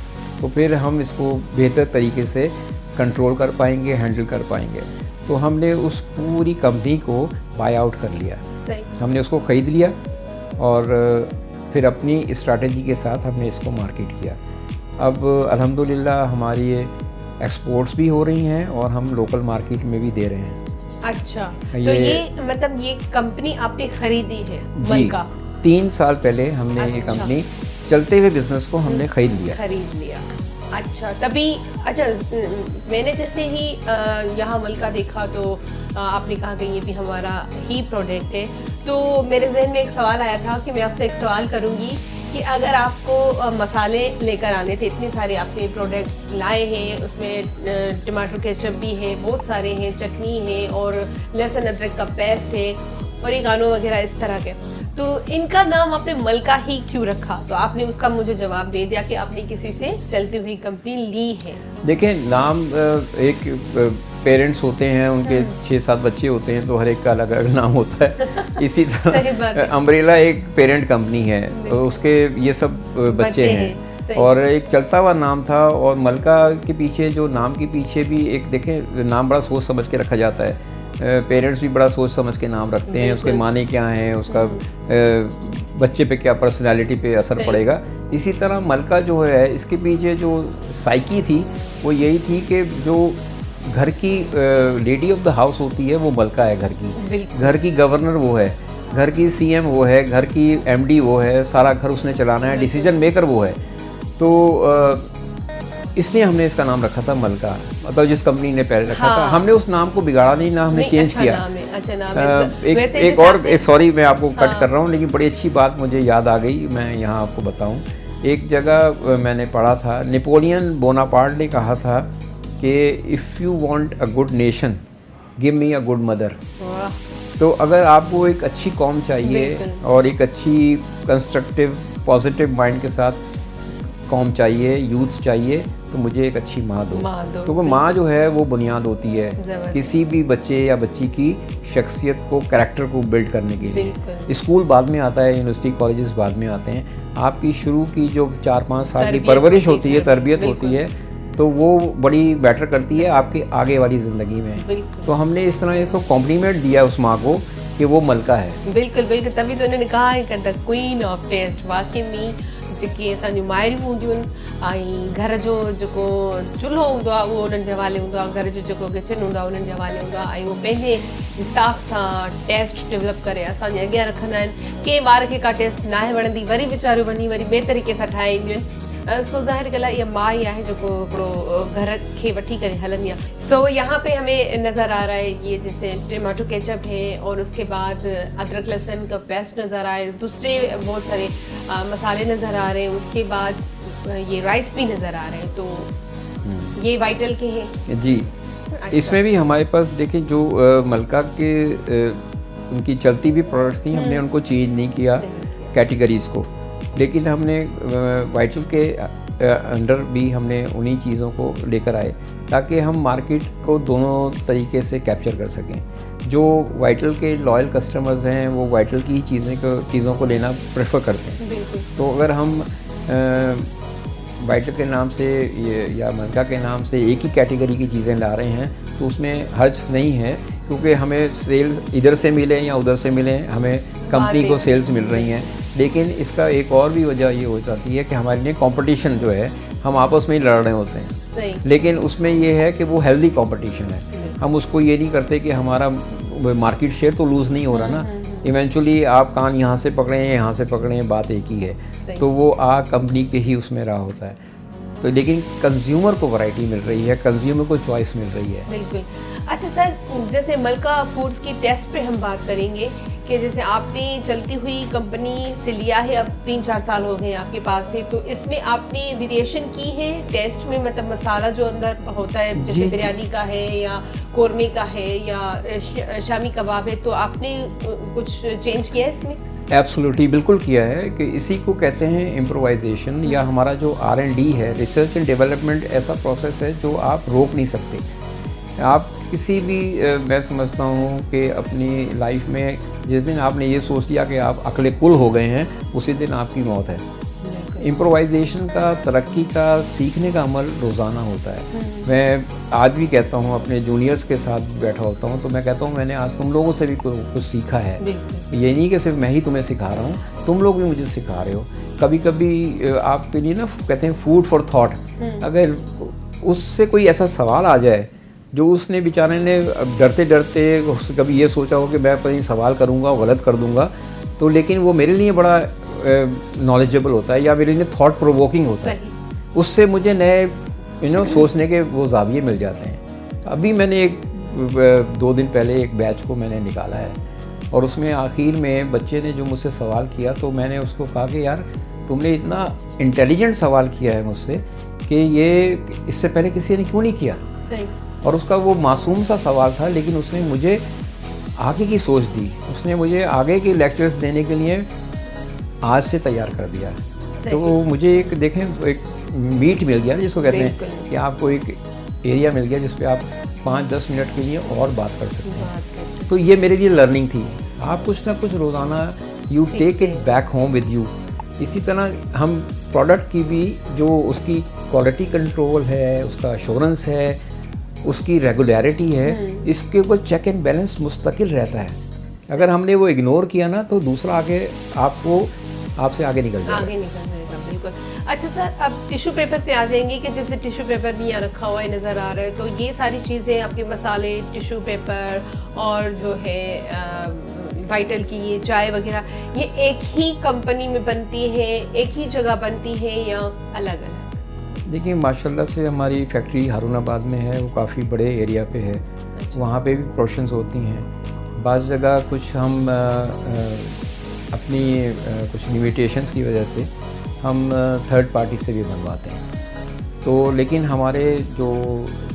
तो फिर हम इसको बेहतर तरीके से कंट्रोल कर पाएंगे, हैंडल कर पाएंगे। तो हमने उस पूरी कंपनी को बाय आउट कर लिया, हमने उसको ख़रीद लिया और फिर अपनी स्ट्रैटेजी के साथ हमने इसको मार्केट किया। अब अल्हम्दुलिल्लाह हमारी ये एक्सपोर्ट्स भी हो रही हैं और हम लोकल मार्केट में भी दे रहे हैं। अच्छा, तो ये मतलब ये कंपनी आपने खरीदी है मलका? 3 साल पहले हमने ये कंपनी चलते हुए बिजनेस को हमने खरीद लिया। अच्छा, तभी अच्छा मैंने जैसे ही यहाँ मलका देखा तो आपने कहा कि ये भी हमारा ही प्रोडक्ट है, तो मेरे जहन में एक सवाल आया था कि मैं आपसे एक सवाल करूँगी कि अगर आपको मसाले लेकर आने थे, इतने सारे आपने प्रोडक्ट्स लाए हैं, उसमें टमाटर केचप भी है, बहुत सारे हैं, चटनी है और लहसुन अदरक का पेस्ट है और ओरिगानो वगैरह इस तरह के, तो इनका नाम आपने मलका ही क्यों रखा? तो आपने उसका मुझे जवाब दे दिया कि आपने किसी से चलती हुई कंपनी ली है। देखिए, नाम एक पेरेंट्स होते हैं, उनके 6-7 बच्चे होते हैं, तो हर एक का अलग अलग नाम होता है। इसी तरह अम्ब्रेला एक पेरेंट कंपनी है, तो उसके ये सब बच्चे हैं और एक चलता हुआ नाम था। और मलका के पीछे, जो नाम के पीछे भी एक देखें, नाम बड़ा सोच समझ के रखा जाता है। पेरेंट्स भी बड़ा सोच समझ के नाम रखते हैं, उसके माने क्या हैं, उसका बच्चे पे क्या पर्सनालिटी पे असर पड़ेगा। इसी तरह मलका जो है, इसके पीछे जो साइकी थी वो यही थी कि जो घर की लेडी ऑफ द हाउस होती है वो मलका है, घर की गवर्नर वो है, घर की सीएम वो है, घर की एमडी वो है, सारा घर उसने चलाना है, डिसीजन मेकर वो है। तो इसलिए हमने इसका नाम रखा था मलका, मतलब जिस कंपनी ने पहले रखा था। हमने उस नाम को बिगाड़ा नहीं, ना हमने चेंज किया। एक और सॉरी मैं आपको कट कर रहा हूँ, लेकिन बड़ी अच्छी बात मुझे याद आ गई, मैं यहाँ आपको बताऊँ। एक जगह मैंने पढ़ा था, नेपोलियन बोनापार्ट ने कहा था कि if you want a good nation give me a good mother. तो अगर आपको एक अच्छी कौम चाहिए और एक अच्छी कंस्ट्रक्टिव पॉजिटिव माइंड के साथ कौम चाहिए, यूथ चाहिए, तो मुझे एक अच्छी माँ दो। क्योंकि माँ जो है वो बुनियाद होती है किसी भी बच्चे या बच्ची की शख्सियत को, कैरेक्टर को बिल्ड करने के लिए। स्कूल बाद में आता है, यूनिवर्सिटी कॉलेजेस बाद में आते हैं। आपकी शुरू की जो 4-5 साल की परवरिश होती है, तरबियत होती है, तो वो बड़ी बेटर करती है आपकी आगे वाली ज़िंदगी में। तो हमने इस तरह इसको कॉम्प्लीमेंट दिया उस माँ को कि वो मलका है। बिल्कुल बिल्कुल, तभी तो उन्होंने कहा है कि द क्वीन ऑफ टेस्ट। वाकई में जेकी असांजूं माइरूं हूंदियूं आहिनि, घर जो जेको चुल्हो हूंदो आहे उहो उन्हनि जे हवाले हूंदो आहे, घर जो जेको किचन हूंदो आहे उन्हनि जे हवाले हूंदो आहे, ऐं उहो पंहिंजे हिसाब सां टेस्ट डेवलप करे असांजे अॻियां रखंदा आहिनि। कंहिं ॿार खे का टेस्ट नाहे वणंदी, वरी वीचारियूं वञी वरी ॿिए तरीक़े सां ठाहे ईंदियूं आहिनि। सो ज़ाहिर ॻाल्हि आहे इहा माँ ही आहे जेको हिकिड़ो घर खे वठी करे हलंदी आहे। सो यहाँ पे हमें नज़र आ रहा है ये जैसे टमाटो केचप है और उसके बाद अदरक लहसुन का पेस्ट नज़र आ रहा है, दूसरे बहुत सारे मसाले नज़र आ रहे हैं, उसके बाद ये राइस भी नज़र आ रहे हैं। तो ये वाइटल के हैं जी। इसमें भी हमारे पास देखिए जो मलका के उनकी चलती भी प्रोडक्ट्स थी, हमने उनको चेंज नहीं किया कैटेगरीज़ को, लेकिन हमने वाइटल के अंडर भी हमने उन्हीं चीज़ों को लेकर आए ताकि हम मार्केट को दोनों तरीके से कैप्चर कर सकें। जो वाइटल के लॉयल कस्टमर्स हैं वो वाइटल की चीज़ों को लेना प्रेफर करते हैं। तो अगर हम वाइटल के नाम से या मलका के नाम से एक ही कैटेगरी की चीज़ें ला रहे हैं तो उसमें हर्ज नहीं है, क्योंकि हमें सेल्स इधर से मिले या उधर से मिले, हमें कंपनी को सेल्स मिल रही हैं। लेकिन इसका एक और भी वजह ये हो जाती है कि हमारे लिए कंपटीशन जो है हम आपस में ही लड़ रहे होते हैं, लेकिन उसमें ये है कि वो हेल्दी कंपटीशन है। हम उसको ये नहीं करते कि हमारा मार्केट शेयर तो लूज़ नहीं हो रहा ना, इवेंचुअली आप कान यहाँ से पकड़ें यहाँ से पकड़ें, बात एक ही है, तो वो कंपनी के ही उसमें रहा होता है। तो लेकिन कंज्यूमर को वैरायटी मिल रही है, कंज्यूमर को चॉइस मिल रही है। बिल्कुल। अच्छा सर, जैसे मलका फूड्स की टेस्ट पे हम बात करेंगे कि जैसे आपने चलती हुई कंपनी से लिया है, अब 3-4 साल हो गए आपके पास से, तो इसमें आपने वेरिएशन की है टेस्ट में, मतलब मसाला जो अंदर होता है जैसे बिरयानी का है या कोरमे का है या शामी कबाब है, तो आपने कुछ चेंज किया है इसमें? एब्सोल्युटली, बिल्कुल किया है कि इसी को कहते हैं इम्प्रोवाइजेशन, या हमारा जो R&D है, रिसर्च एंड डेवलपमेंट, ऐसा प्रोसेस है जो आप रोक नहीं सकते। आप किसी भी मैं समझता हूँ कि अपनी लाइफ में जिस दिन आपने ये सोच लिया कि आप अकले कुल हो गए हैं, उसी दिन आपकी मौत है। इम्प्रोवाइजेशन का, तरक्की का, सीखने का अमल रोज़ाना होता है। मैं आज भी कहता हूँ, अपने जूनियर्स के साथ बैठा होता हूँ तो मैं कहता हूँ मैंने आज तुम लोगों से भी कुछ सीखा है। ये नहीं कि सिर्फ मैं ही तुम्हें सिखा रहा हूँ, तुम लोग भी मुझे सिखा रहे हो। कभी कभी आपके लिए ना कहते हैं फूड फॉर थॉट, अगर उससे कोई ऐसा सवाल आ जाए जो उसने बेचारे ने डरते डरते कभी ये सोचा हो कि मैं अपनी सवाल करूँगा गलत कर दूँगा, तो लेकिन वो मेरे लिए बड़ा नॉलेजेबल होता है या मेरे लिए थॉट प्रोवोकिंग होता है, उससे मुझे नए सोचने के वो ज़ाविये मिल जाते हैं। अभी मैंने 2 दिन पहले एक बैच को मैंने निकाला है और उसमें आखिर में बच्चे ने जो मुझसे सवाल किया तो मैंने उसको कहा कि यार तुमने इतना इंटेलिजेंट सवाल किया है मुझसे कि ये इससे पहले किसी ने क्यों नहीं किया। और उसका वो मासूम सा सवाल था, लेकिन उसने मुझे आगे की सोच दी, उसने मुझे आगे के लेक्चर्स देने के लिए आज से तैयार कर दिया। तो मुझे एक देखें एक मीट मिल गया जिसको कहते हैं कि आपको एक एरिया मिल गया जिस पे आप 5-10 मिनट के लिए और बात कर सकते हैं। तो ये मेरे लिए लर्निंग थी। आप कुछ ना कुछ रोज़ाना you take it back home with you. इसी तरह हम प्रोडक्ट की भी जो उसकी क्वालिटी कंट्रोल है, उसका एश्योरेंस है, उसकी रेगुलरिटी है, इसके ऊपर चेक एंड बैलेंस मुस्तकिल रहता है। अगर हमने वो इग्नोर किया ना तो दूसरा आगे आपसे आगे निकल जाएगा। बिल्कुल। अच्छा सर, अब टिश्यू पेपर पे आ जाएंगे कि जैसे टिश्यू पेपर भी यहाँ रखा हुआ है नज़र आ रहा है, तो ये सारी चीज़ें आपके मसाले, टिश्यू पेपर और जो है वाइटल की ये चाय वगैरह, ये एक ही कंपनी में बनती है, एक ही जगह बनती है या अलग अलग? देखिए माशाल्लाह से हमारी फैक्ट्री हारूनाबाद में है, वो काफ़ी बड़े एरिया पे है। वहाँ पे भी प्रोडक्शंस होती हैं। बाज़ जगह कुछ हम अपनी कुछ लिमिटेशंस की वजह से हम थर्ड पार्टी से भी बनवाते हैं। तो लेकिन हमारे जो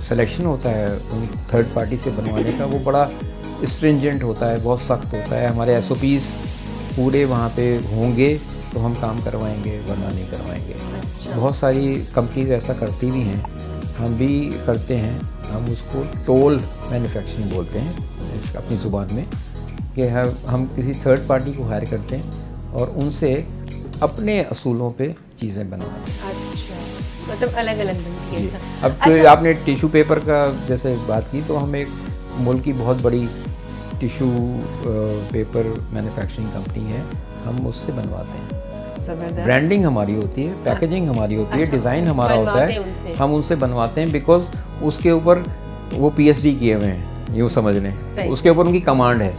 सिलेक्शन होता है उन थर्ड पार्टी से बनवाने का वो बड़ा स्ट्रिंजेंट होता है, बहुत सख्त होता है। हमारे SOPs पूरे वहाँ पे होंगे तो हम काम करवाएंगे, वरना नहीं करवाएंगे। बहुत सारी कंपनीज ऐसा करती भी हैं, हम भी करते हैं। हम उसको टोल मैन्युफैक्चरिंग बोलते हैं इस अपनी ज़ुबान में, कि हम किसी थर्ड पार्टी को हायर करते हैं और उनसे अपने असूलों पे चीज़ें बनवाते हैं। अच्छा, मतलब अलग अलग बनती है। अच्छा। अब तो आपने टिश्यू पेपर का जैसे बात की, तो हम एक मुल्क की बहुत बड़ी टिश्यू पेपर मैन्युफैक्चरिंग कंपनी है, हम उससे बनवाते हैं। ब्रांडिंग हमारी होती है, पैकेजिंग हमारी होती है, डिज़ाइन हमारा होता है, हम उनसे बनवाते हैं बिकॉज उसके ऊपर वो PhD किए हुए हैं, यूँ समझ लें, उसके ऊपर उनकी कमांड है,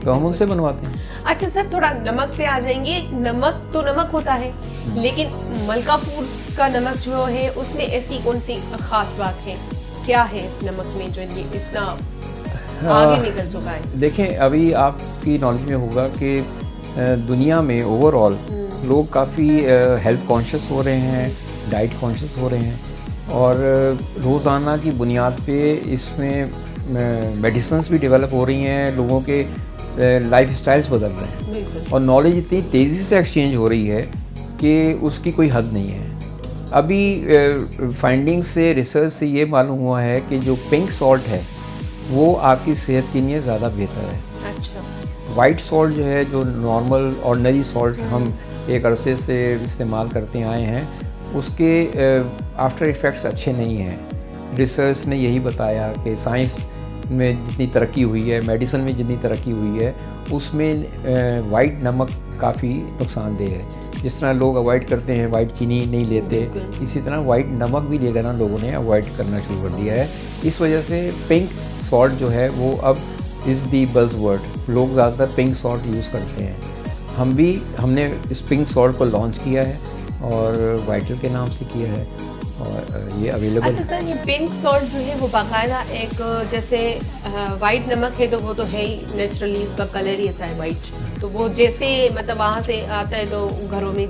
तो हम उनसे बनवाते हैं। अच्छा सर, थोड़ा नमक पे आ जाएंगे। नमक तो नमक होता है, लेकिन मलका फूड का नमक जो है उसमें ऐसी कौन सी खास बात है, क्या है इस नमक में जो ये इतना आगे निकल चुका है? देखें, अभी आपकी नॉलेज में होगा कि दुनिया में ओवरऑल लोग काफ़ी हेल्थ कॉन्शियस हो रहे हैं, डाइट कॉन्शियस हो रहे हैं। और रोज़ाना की बुनियाद पे इसमें मेडिसिन्स भी डेवलप हो रही हैं, लोगों के लाइफ स्टाइल्स बदल रहे हैं और नॉलेज इतनी तेज़ी से एक्सचेंज हो रही है कि उसकी कोई हद नहीं है। अभी फाइंडिंग से, रिसर्च से ये मालूम हुआ है कि जो पिंक सॉल्ट है वो आपकी सेहत के लिए ज़्यादा बेहतर है। अच्छा। वाइट सॉल्ट जो है, जो नॉर्मल ऑर्डिनरी सॉल्ट हम एक अरसे से इस्तेमाल करते आए हैं, उसके आफ्टर इफ़ेक्ट्स अच्छे नहीं हैं। रिसर्च ने यही बताया कि साइंस में जितनी तरक्की हुई है, मेडिसिन में जितनी तरक्की हुई है, उसमें वाइट नमक काफ़ी नुकसानदेह है। जिस तरह लोग अवॉइड करते हैं, वाइट चीनी नहीं लेते, इसी तरह वाइट नमक भी लेना लोगों ने अवॉइड करना शुरू कर दिया है। इस वजह से पिंक सॉल्ट जो है वो अब इज़ दी बज़ वर्ड, लोग ज़्यादातर पिंक सॉल्ट यूज़ करते हैं। हमने इस पिंक सॉल्ट को लॉन्च किया है और वाइटल के नाम से किया है और ये अवेलेबल। अच्छा सर, ये पिंक सॉल्ट जो है वो बाकायदा एक, जैसे वाइट नमक है तो वो तो है ही नेचुरली, उसका कलर ही ऐसा है वाइट, तो वो जैसे मतलब वहाँ से आता है तो घरों में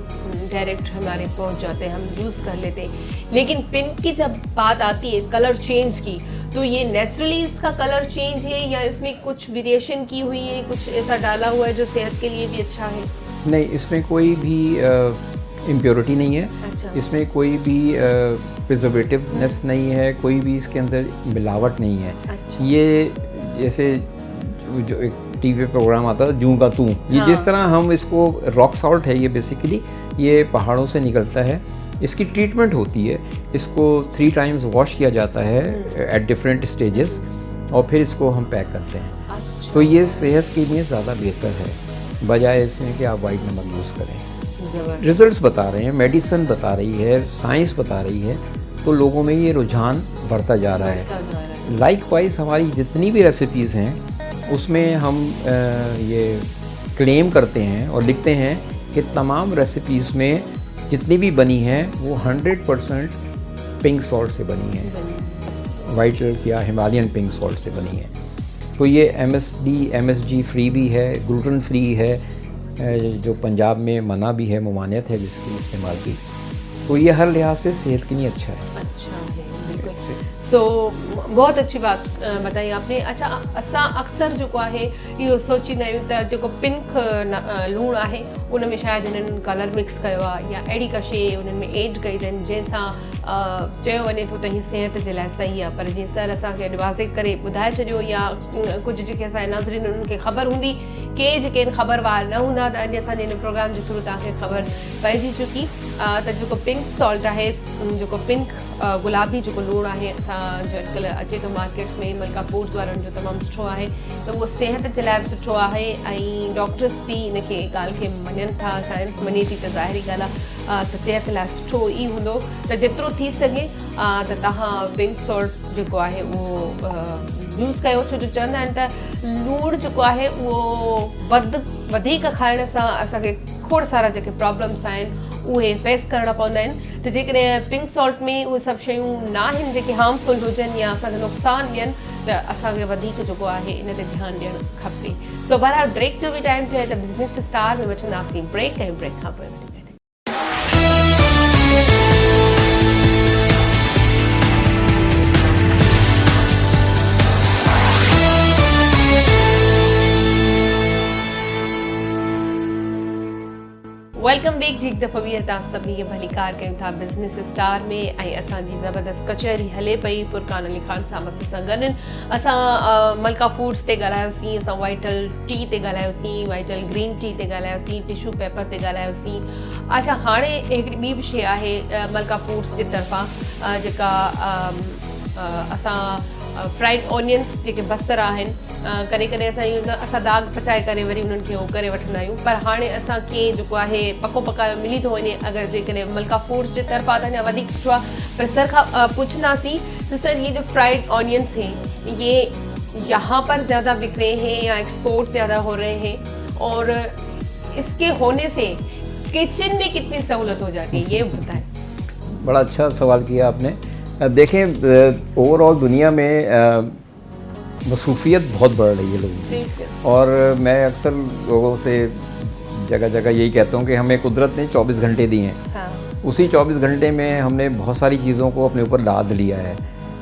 डायरेक्ट हमारे पहुँच जाते हैं, हम यूज़ कर लेते हैं। लेकिन पिंक की जब बात आती है कलर चेंज की, तो ये नेचुरली इसका कलर चेंज है या इसमें कुछ वेरिएशन की हुई है, कुछ ऐसा डाला हुआ है जो सेहत के लिए भी अच्छा है? नहीं, इसमें कोई भी इम्प्योरिटी नहीं है। अच्छा। इसमें कोई भी प्रिजर्वेटिवनेस नहीं है, कोई भी इसके अंदर मिलावट नहीं है। अच्छा। ये जैसे जो एक टीवी प्रोग्राम आता था जूं का तू, ये जिस तरह हम इसको, रॉक सॉल्ट है ये बेसिकली, ये पहाड़ों से निकलता है, इसकी ट्रीटमेंट होती है, इसको 3 टाइम्स वॉश किया जाता है एट डिफरेंट स्टेजेस और फिर इसको हम पैक करते हैं। अच्छा। तो ये सेहत के लिए ज़्यादा बेहतर है बजाय इसमें कि आप वाइट नमक यूज़ करें। रिजल्ट्स बता रहे हैं, मेडिसिन बता रही है, साइंस बता रही है, तो लोगों में ये रुझान बढ़ता जा रहा है। लाइकवाइज हमारी जितनी भी रेसिपीज़ हैं उसमें हम ये क्लेम करते हैं और लिखते हैं कि तमाम रेसिपीज़ में जितनी भी बनी हैं वो 100% पिंक सॉल्ट से बनी है, वाइटल या हिमालयन पिंक सॉल्ट से बनी है। तो ये MSG फ्री भी है, ग्लूटेन फ्री है, जो पंजाब में मना भी है, ममानियत है जिसकी इस्तेमाल की, तो ये हर लिहाज से सेहत के लिए अच्छा है। अच्छा है, बिल्कुल। सो बहुत अच्छी बात बताई आपने। अच्छा, असां अक्सर जेको आहे इहो सोचींदा आहियूं त जेको पिंक लूणु आहे उन में शायदि हिननि कलर मिक्स कयो आहे या अहिड़ी का शइ उन्हनि में एड कई अथनि जंहिंसां चयो वञे थो त हीअ सिहत जे लाइ सही आहे। पर जीअं सर असांखे अॼु वाज़े करे ॿुधाए छॾियो, या कुझु जेके असांजे नाज़रीन उन्हनि खे ख़बर हूंदी, के जेके ख़बरवार न हूंदा, त अॼु असांजे हिन प्रोग्राम जे थ्रू तव्हांखे ख़बर पइजी चुकी त जेको पिंक सॉल्ट आहे, जेको पिंक गुलाबी जेको लूणु आहे असांजो अॼुकल्ह अचे थो मार्केट्स में, मलका फूड्स वारनि जो तमामु सुठो आहे, त उहो सिहत जे लाइ बि सुठो आहे ऐं डॉक्टर्स बि इनखे ॻाल्हि खे मञनि था, साइंस मञे थी त ज़ाहिरी ॻाल्हि आहे त सिहत लाइ सुठो ई हूंदो त जेतिरो थी सघे त तव्हां पिंक सॉल्ट जेको आहे उहो यूज़ कयो। छो जो चवंदा आहिनि त लूणु जेको आहे उहो वधीक खाइण सां असांखे खोड़ सारा जेके प्रॉब्लम्स आहिनि उहे फेस करणा पवंदा आहिनि, त जेकॾहिं पिंक सॉल्ट में उहे सभु शयूं न आहिनि जेके हार्मफुल हुजनि या असांखे नुक़सानु ॾियनि, त असांखे वधीक जेको आहे इन ते ध्यानु ॾियणु खपे। सो बहरहाल ब्रेक जो बि टाइम थियो आहे त बिज़नेस स्टार में वठंदासीं ब्रेक, ऐं ब्रेक खां पोइ वेलकम बैक। जी एक दफ़ो बि तव्हां सभिनी खे भली कार कयूं था बिज़नेस स्टार में, ऐं असांजी ज़बरदस्त कचहरी हले पई फुरकान अली ख़ान साहब सां गॾु। असां मलका फूड्स ते ॻाल्हायोसीं, असां वाइटल टी ते ॻाल्हायोसीं, वाइटल ग्रीन टी ते ॻाल्हायोसीं, टिशू पेपर ते ॻाल्हायोसीं। अच्छा, हाणे हिकिड़ी ॿी बि शइ आहे मलका फूड्स जे तरफ़ां जेका असां फ्राइड ऑनियंस जेके बसर आहिनि, कॾहिं कॾहिं असां दाग पचाए करे वरी उन्हनि खे उहो करे वठंदा आहियूं, पर हाणे असांखे जेको आहे पको पकायो मिली थो वञे। अगरि जेकॾहिं मलका फूड्स जे तरफ़ां त अञा वधीक सुठो आहे, पर सर खां पुछंदासीं त सर ये जो फ्राइड ऑनियंस हैं ये यहाँ पर ज़्यादा बिक रहे हैं या एक्सपोर्ट ज़्यादा हो रहे हैं, और इसके होने से किचन में कितनी सहूलत हो जाती है, ये बताएं। बड़ा अच्छा सवाल किया आपने। देखें, ओवरऑल दुनिया में मसरूफियत बहुत बढ़ रही है लोगों की, और मैं अक्सर लोगों से जगह जगह यही कहता हूँ कि हमें कुदरत ने 24 घंटे दिए हैं। हाँ। उसी 24 घंटे में हमने बहुत सारी चीज़ों को अपने ऊपर लाद लिया है।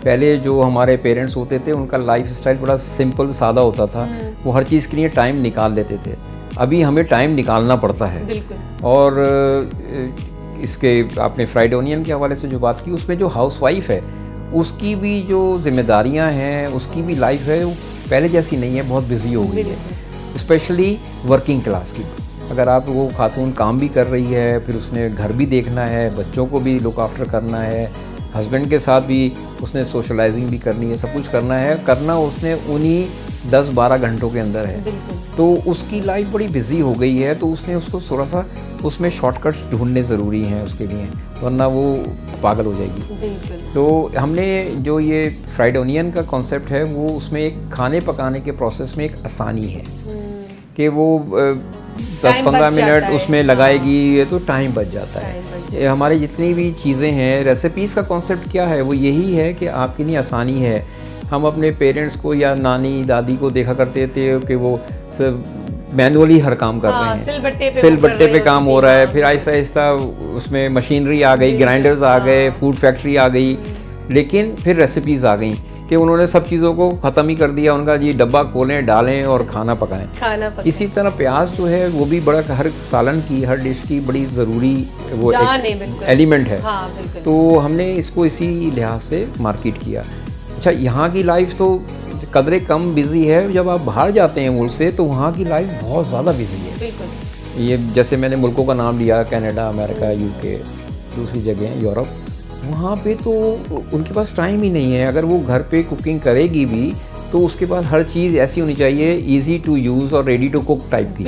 पहले जो हमारे पेरेंट्स होते थे उनका लाइफ स्टाइल बड़ा सिंपल सादा होता था, वो हर चीज़ के लिए टाइम निकाल लेते थे। अभी हमें टाइम निकालना पड़ता है। बिल्कुल। और इसके आपने फ्राइड ओनियन के हवाले से जो बात की, उसमें जो हाउसवाइफ है उसकी भी जो जिम्मेदारियां हैं, उसकी भी लाइफ है वो पहले जैसी नहीं है, बहुत बिजी हो गई है, स्पेशली वर्किंग क्लास की। अगर आप वो खातून काम भी कर रही है, फिर उसने घर भी देखना है, बच्चों को भी लुक आफ्टर करना है, हस्बैंड के साथ भी उसने सोशलाइजिंग भी करनी है, सब कुछ करना उसने उन्हीं 10-12 घंटों के अंदर है। तो उसकी लाइफ बड़ी बिजी हो गई है, तो उसने उसको थोड़ा सा उसमें शॉर्टकट्स ढूंढने ज़रूरी हैं उसके लिए, वरना वो पागल हो जाएगी। तो हमने जो ये फ्राइड ओनियन का कॉन्सेप्ट है, वो उसमें एक खाने पकाने के प्रोसेस में एक आसानी है कि वो 10-15 मिनट उसमें लगाएगी तो टाइम बच जाता है। ये हमारी जितनी भी चीज़ें हैं, रेसिपीज़ का कॉन्सेप्ट क्या है, वो यही है कि आपके लिए आसानी है। हम अपने पेरेंट्स को या नानी दादी को देखा करते थे कि वो सब मैनुअली हर काम कर रहे हैं, सिलबट्टे पे काम हो रहा है, फिर आहिस्ता आहिस्ता उसमें मशीनरी आ गई, ग्राइंडर्स आ गए, फूड फैक्ट्री आ गई, लेकिन फिर रेसिपीज़ आ गई कि उन्होंने सब चीज़ों को ख़त्म ही कर दिया। उनका जी डब्बा खोलें, डालें और खाना पकाएं। इसी तरह प्याज जो है वो भी बड़ा, हर सालन की, हर डिश की बड़ी ज़रूरी वो एलिमेंट है। तो हमने इसको इसी लिहाज से मार्केट किया। अच्छा, यहाँ की लाइफ तो कदरे कम बिजी है, जब आप बाहर जाते हैं मुल्क से तो वहाँ की लाइफ बहुत ज़्यादा बिजी है। ये जैसे मैंने मुल्कों का नाम लिया, कनाडा, अमेरिका, यूके, दूसरी जगह यूरोप, वहाँ पे तो उनके पास टाइम ही नहीं है। अगर वो घर पे कुकिंग करेगी भी तो उसके पास हर चीज़ ऐसी होनी चाहिए, इजी टू यूज़ और रेडी टू कुक टाइप की।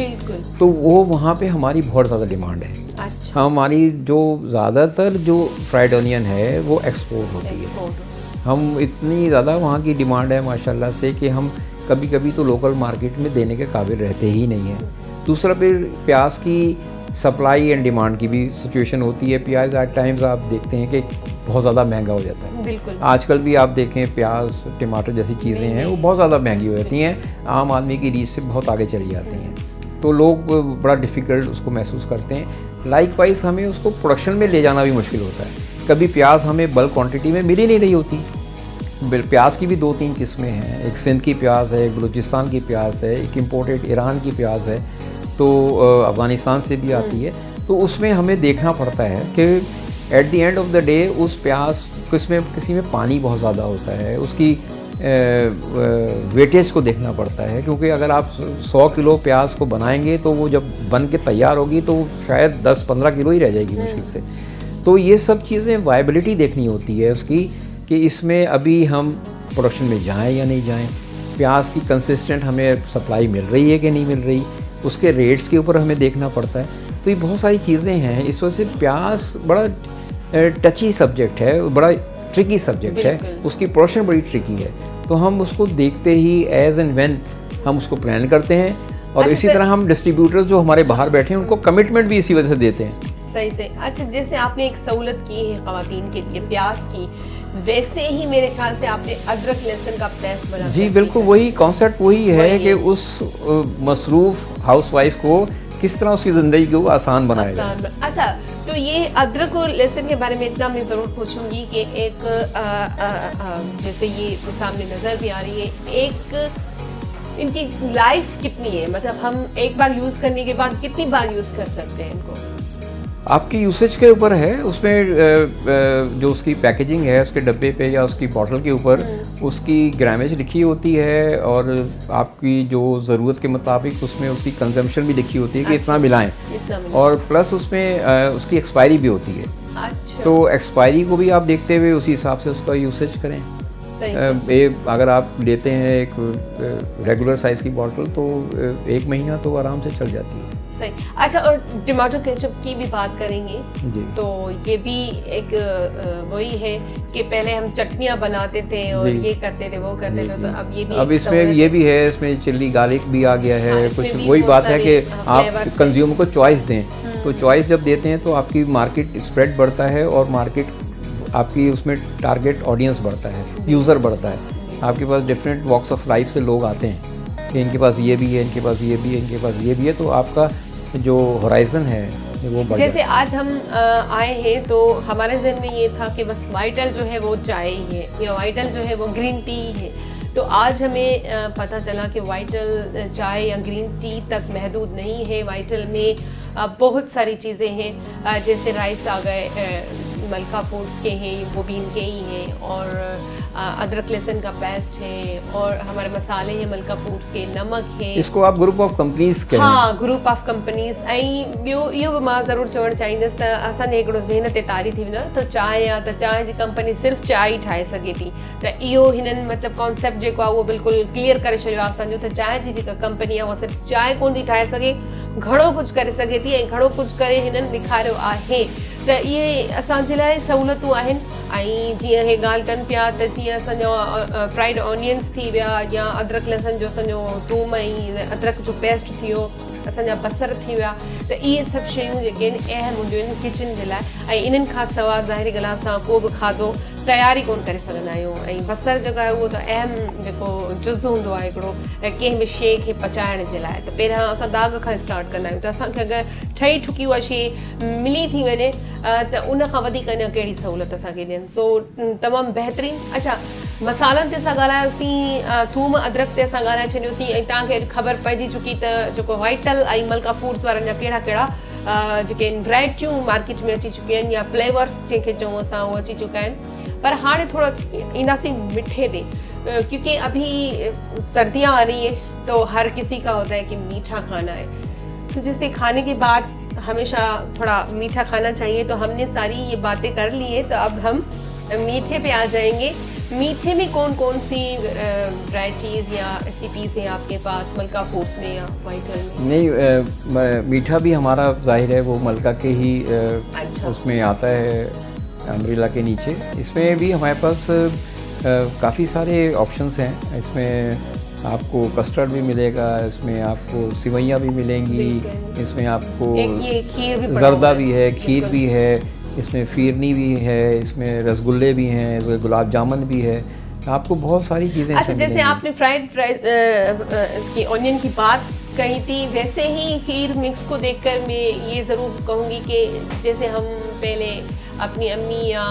तो वो वहाँ पे हमारी बहुत ज़्यादा डिमांड है। अच्छा। हमारी जो ज़्यादातर जो फ्राइड ओनियन है वो एक्सपोर्ट होती है। हम इतनी ज़्यादा वहाँ की डिमांड है माशाल्लाह से कि हम कभी कभी तो लोकल मार्केट में देने के काबिल रहते ही नहीं हैं। दूसरा फिर प्याज की सप्लाई एंड डिमांड की भी सिचुएशन होती है। प्याज एट टाइम्स आप देखते हैं कि बहुत ज़्यादा महंगा हो जाता है। बिल्कुल। आजकल भी आप देखें प्याज, टमाटर जैसी चीज़ें हैं वो बहुत ज़्यादा महंगी हो जाती हैं, आम आदमी की रीच से बहुत आगे चली जाती हैं, तो लोग बड़ा डिफ़िकल्ट उसको महसूस करते हैं। लाइकवाइज हमें उसको प्रोडक्शन में ले जाना भी मुश्किल होता है। कभी प्याज हमें बल्क क्वांटिटी में मिल ही नहीं रही होती। प्याज की भी 2-3 किस्में हैं, एक सिंध की प्याज है, एक बलूचिस्तान की प्याज है, एक इम्पोर्टेड ईरान की प्याज है, तो अफ़गानिस्तान से भी आती है। तो उसमें हमें देखना पड़ता है कि at the end of the day उस प्याज किसी में पानी बहुत ज़्यादा होता है, उसकी वेटेज को देखना पड़ता है, क्योंकि अगर आप 100 किलो प्याज को बनाएंगे तो वो जब बन के तैयार होगी तो शायद 10-15 किलो ही रह जाएगी मुश्किल से। तो ये सब चीज़ें वायबिलिटी देखनी होती है उसकी कि इसमें अभी हम प्रोडक्शन में जाएं या नहीं जाएं, प्याज की कंसिस्टेंट हमें सप्लाई मिल रही है कि नहीं मिल रही, उसके रेट्स के ऊपर हमें देखना पड़ता है। तो ये बहुत सारी चीज़ें हैं। इस वजह से प्याज बड़ा टची सब्जेक्ट है, बड़ा ट्रिकी सब्जेक्ट है, उसकी प्रोडक्शन बड़ी ट्रिकी है। तो हम उसको देखते ही एज एंड व्हेन हम उसको प्लान करते हैं, और अच्छा, इसी तरह हम डिस्ट्रीब्यूटर्स जो हमारे बाहर बैठे हैं उनको कमिटमेंट भी इसी वजह से देते हैं। सही से। अच्छा, जैसे आपने एक सहूलत की है ख़वातीन के लिए प्याज की, वैसे ही मेरे ख्याल से आपने अदरक लहसुन का पेस्ट बना। जी बिल्कुल, वही कॉन्सेप्ट वही है कि उस मसरूफ़ हाउसवाइफ को किस तरह उसकी ज़िंदगी को आसान बनाया जाए। अच्छा, तो ये अदरक और लहसुन के बारे में इतना मैं ज़रूर पूछूंगी कि एक जैसे ये सामने नज़र भी आ रही है, एक इनकी लाइफ कितनी है, मतलब हम एक बार यूज़ करने के बाद कितनी बार यूज़ कर सकते हैं इनको? आपकी यूसेज के ऊपर है। उसमें जो उसकी पैकेजिंग है, उसके डब्बे पे या उसकी बॉटल के ऊपर उसकी ग्रामेज लिखी होती है, और आपकी जो ज़रूरत के मुताबिक उसमें उसकी कंजम्पशन भी लिखी होती है कि इतना मिलाएं, और प्लस उसमें उसकी एक्सपायरी भी होती है। अच्छा। तो एक्सपायरी को भी आप देखते हुए उसी हिसाब से उसका यूसेज करें। अगर आप लेते हैं एक रेगुलर साइज़ की बॉटल तो 1 महीना तो आराम से चल जाती है। सही। अच्छा, और टमाटो केचप की भी बात करेंगे जी। तो ये भी एक वही है कि पहले हम चटनियाँ बनाते थे और ये करते थे वो करते थे, तो अब ये भी अब इसमें ये भी है, इसमें चिल्ली गार्लिक भी आ गया है। हाँ, कुछ वही बात है कि आप कंज्यूमर को चॉइस दें, तो चॉइस जब देते हैं तो आपकी मार्केट स्प्रेड बढ़ता है, और मार्केट आपकी उसमें टारगेट ऑडियंस बढ़ता है, यूज़र बढ़ता है। आपके पास डिफरेंट वॉक्स ऑफ लाइफ से लोग आते हैं कि इनके पास ये भी है, इनके पास ये भी है, इनके पास ये भी है, तो आपका जो होराइजन है वो बढ़ जैसे जाता आज हम आए हैं तो हमारे जहन में ये था कि बस वाइटल जो है वो चाय ही है या वाइटल जो है वो ग्रीन टी ही है। तो आज हमें पता चला कि वाइटल चाय या ग्रीन टी तक महदूद नहीं है। वाइटल में बहुत सारी चीज़ें हैं, जैसे राइस आ गए, मलका फूड्स के हैं, वो भी इनके ही हैं, और अदरक लहसुन का पेस्ट है, और हमारे मसाले हैं मलका फूड्स के, नमक है। इसको आप ग्रुप ऑफ कंपनीज कहें। हाँ, ग्रुप ऑफ कंपनीज। ऐं ॿियो इहो बि मां ज़रूरु चवणु चाहींदसि त असांजे हिकिड़ो ज़हन ते तारी थी वेंदो आहे त चांहि आहे त चांहि जी कंपनी सिर्फ़ु चांहि ई ठाहे सघे थी। त इहो हिननि मतिलबु कॉन्सेप्ट जेको आहे उहो बिल्कुलु क्लियर करे छॾियो आहे असांजो त चांहि जी जेका कंपनी आहे उहा सिर्फ़ु चांहि कोन थी ठाहे सघे, घणो कुझु करे सघे थी, ऐं घणो कुझु करे हिननि ॾेखारियो आहे। त इहे असांजे लाइ सहूलियतूं आहिनि। ऐं जीअं हे ॻाल्हि कनि पिया त जीअं असांजो फ्राइड ऑनियंस थी विया, या अदरक लहसुन जो असांजो थूम ऐं अदरक जो पेस्ट थी वियो, असांजा बसर थी विया, त इहे सभु शयूं जेके आहिनि अहम हूंदियूं आहिनि किचन जे लाइ। ऐं इन्हनि खां सवाइ ज़ाहिरी ॻाल्हि आहे असां को बि खाधो तयारी कोन करे सघंदा आहियूं। ऐं बसर जेको आहे उहो त अहम जेको जुज़ हूंदो आहे हिकिड़ो कंहिं बि शइ खे पचाइण जे लाइ। त पहिरियां असां दाग खां स्टार्ट कंदा आहियूं, त असांखे अगरि ठही ठुकी उहा शइ मिली थी वञे त उन खां वधीक अञा कहिड़ी सहूलियत असांखे ॾियनि। सो तमामु बहितरीनु। अच्छा, मसालनि ते असां ॻाल्हायोसीं, थूम अदरक ते असां ॻाल्हाए छॾियोसीं, ऐं तव्हांखे ख़बर पइजी चुकी त जेको वाइटल ऐं मलका फूड्स वारनि जा कहिड़ा कहिड़ा जेके वैराइटियूं मार्केट में अची चुकियूं आहिनि, या फ्लेवर्स जंहिंखे चऊं असां उहे अची चुका आहिनि। पर हाणे थोड़ा ईंदासीं मिठे पे, क्योंकि अभी सर्दियाँ आ रही है तो हर किसी का होता है कि मीठा खाना है। तो जैसे खाने के बाद हमेशा थोड़ा मीठा खाना चाहिए, तो हमने सारी ये बातें कर ली है, तो अब हम मीठे पे आ जाएंगे। मीठे में कौन कौन सी वैराइटीज़ या रेसिपीज हैं आपके पास मलका फूड्स में या वाइटल में? नहीं, मीठा भी हमारा जाहिर है वो मलका के ही अच्छा। उसमें आता है, अम्ब्रेला के नीचे। इसमें भी हमारे पास काफ़ी सारे ऑप्शंस हैं। इसमें आपको कस्टर्ड भी मिलेगा, इसमें आपको सिवैयाँ भी मिलेंगी, इसमें आपको ये खीर भी जर्दा भी है, खीर भी है, इसमें फिरनी भी है, इसमें रसगुल्ले भी हैं, गुलाब जामुन भी है, आपको बहुत सारी चीज़ें। अच्छा, जैसे आपने फ्राइड इसकी ऑनियन की बात कही थी, वैसे ही खीर मिक्स को देखकर मैं ये ज़रूर कहूँगी कि जैसे हम पहले अपनी अम्मी या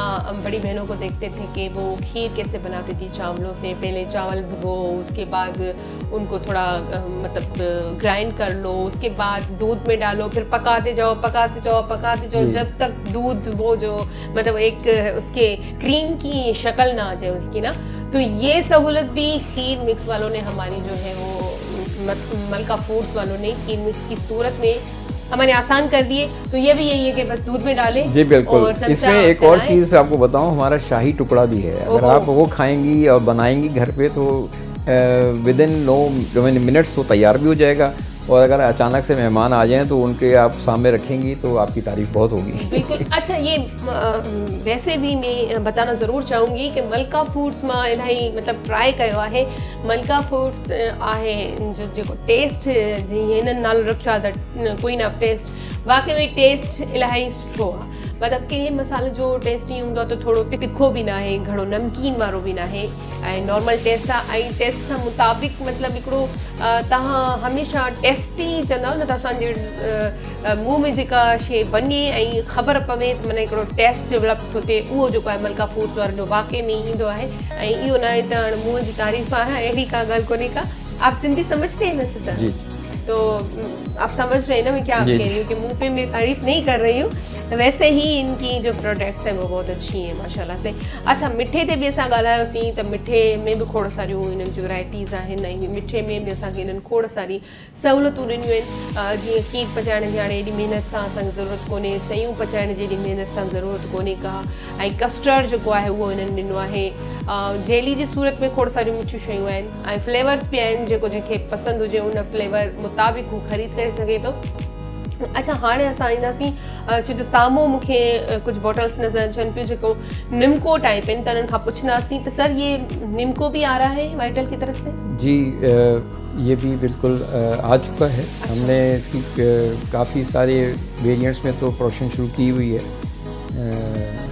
बड़ी बहनों को देखते थे कि वो खीर कैसे बनाती थी चावलों से। पहले चावल भिगो, उसके बाद उनको थोड़ा मतलब ग्राइंड कर लो, उसके बाद दूध में डालो, फिर पकाते जाओ पकाते जाओ पकाते जाओ जब तक दूध वो जो मतलब एक उसके क्रीम की शक्ल ना आ जाए उसकी ना। तो ये सहूलत भी खीर मिक्स वालों ने हमारी जो है वो मलका फूड्स वालों ने खीर मिक्स की सूरत में हमारे आसान कर दिए। तो ये भी यही है कि बस दूध में डालें। जी बिल्कुल। इसमें एक और चीज़ आपको बताऊं, हमारा शाही टुकड़ा भी है। अगर आप वो खाएंगी और बनाएंगी घर पे तो विद इन 9 मिनट्स वो तैयार भी हो जाएगा। और अगर अचानक से मेहमान आ जाएं तो उनके आप सामने रखेंगी तो आपकी तारीफ बहुत होगी। बिल्कुल। अच्छा, ये वैसे भी मैं बताना ज़रूर चाहूँगी कि मलका फूड्स मां इलाही मतलब ट्राई कयो आहे। मलका फूड्स आहे जो टेस्ट जीअं हिननि नालो रखियो आहे द क्वीन ऑफ टेस्ट, वाकई में टेस्ट इलाही सुठो आहे। मतलब के मसाले जो टेस्टी हूंदो आहे तो थोड़ो तिखो भी ना है, घणो नमकीन वारो भी ना है, ऐं नॉर्मल टेस्ट आहे। ऐं टेस्ट सां मुताबिक़ मतलब हिकिड़ो तव्हां हमेशा टेस्टी चवंदा न त असांजे मुंहुं में जेका शइ वञे ऐं ख़बर पवे त माना हिकिड़ो टेस्ट डेवलप थो थिए, उहो जेको आहे मलका फूड्स वारनि जो वाकई में ईंदो आहे। ऐं इहो न आहे त हाणे मुंहं जी तारीफ़ आहे, अहिड़ी का ॻाल्हि कोन्हे का। आप सिंधी समझते हैं ना सर? जी। तो आप समझ रहे हैं ना मैं क्या कह रही हूँ कि मुंह पे मैं तारीफ नहीं कर रही हूँ, वैसे ही इनकी जो प्रोडक्ट्स हैं वो बहुत अच्छी हैं माशाल्लाह से। अच्छा, मिठे ते भी असां ॻाल्हायोसीं त मिठे में भी खोड़ सारियूं इन्हनि जूं वैराइटीज़ आहिनि, ऐं मिठे में भी असांखे इन्हनि खोड़ सारी सहूलियतूं ॾिनियूं आहिनि। जीअं खीर पचाइण जी हाणे एॾी महिनत सां असांखे ज़रूरत कोन्हे, सयूं पचाइण जी एॾी महिनत सां ज़रूरत कोन्हे का, ऐं कस्टर्ड जेको आहे उहो इन्हनि ॾिनो आहे। जेली जी सूरत में खोड़ सारियूं मिठियूं शयूं आहिनि, ऐं फ्लेवर्स बि आहिनि, जेको जंहिंखे पसंदि हुजे उन फ्लेवर मुताबिक़ हू ख़रीद करे सघे थो। अच्छा, हाणे असां ईंदासीं छो जो साम्हूं मूंखे कुझु बॉटल्स नज़र अचनि पियूं जेको निमको टाइप आहिनि, त उन्हनि खां पुछंदासीं त सर ये निमको भी आ रहा है वाइटल की तरफ से? जी, ये भी बिल्कुल आ चुका है। अच्छा। हमने इसकी काफ़ी सारे वेरिएंट्स में तो प्रोडक्शन शुरू की हुई है।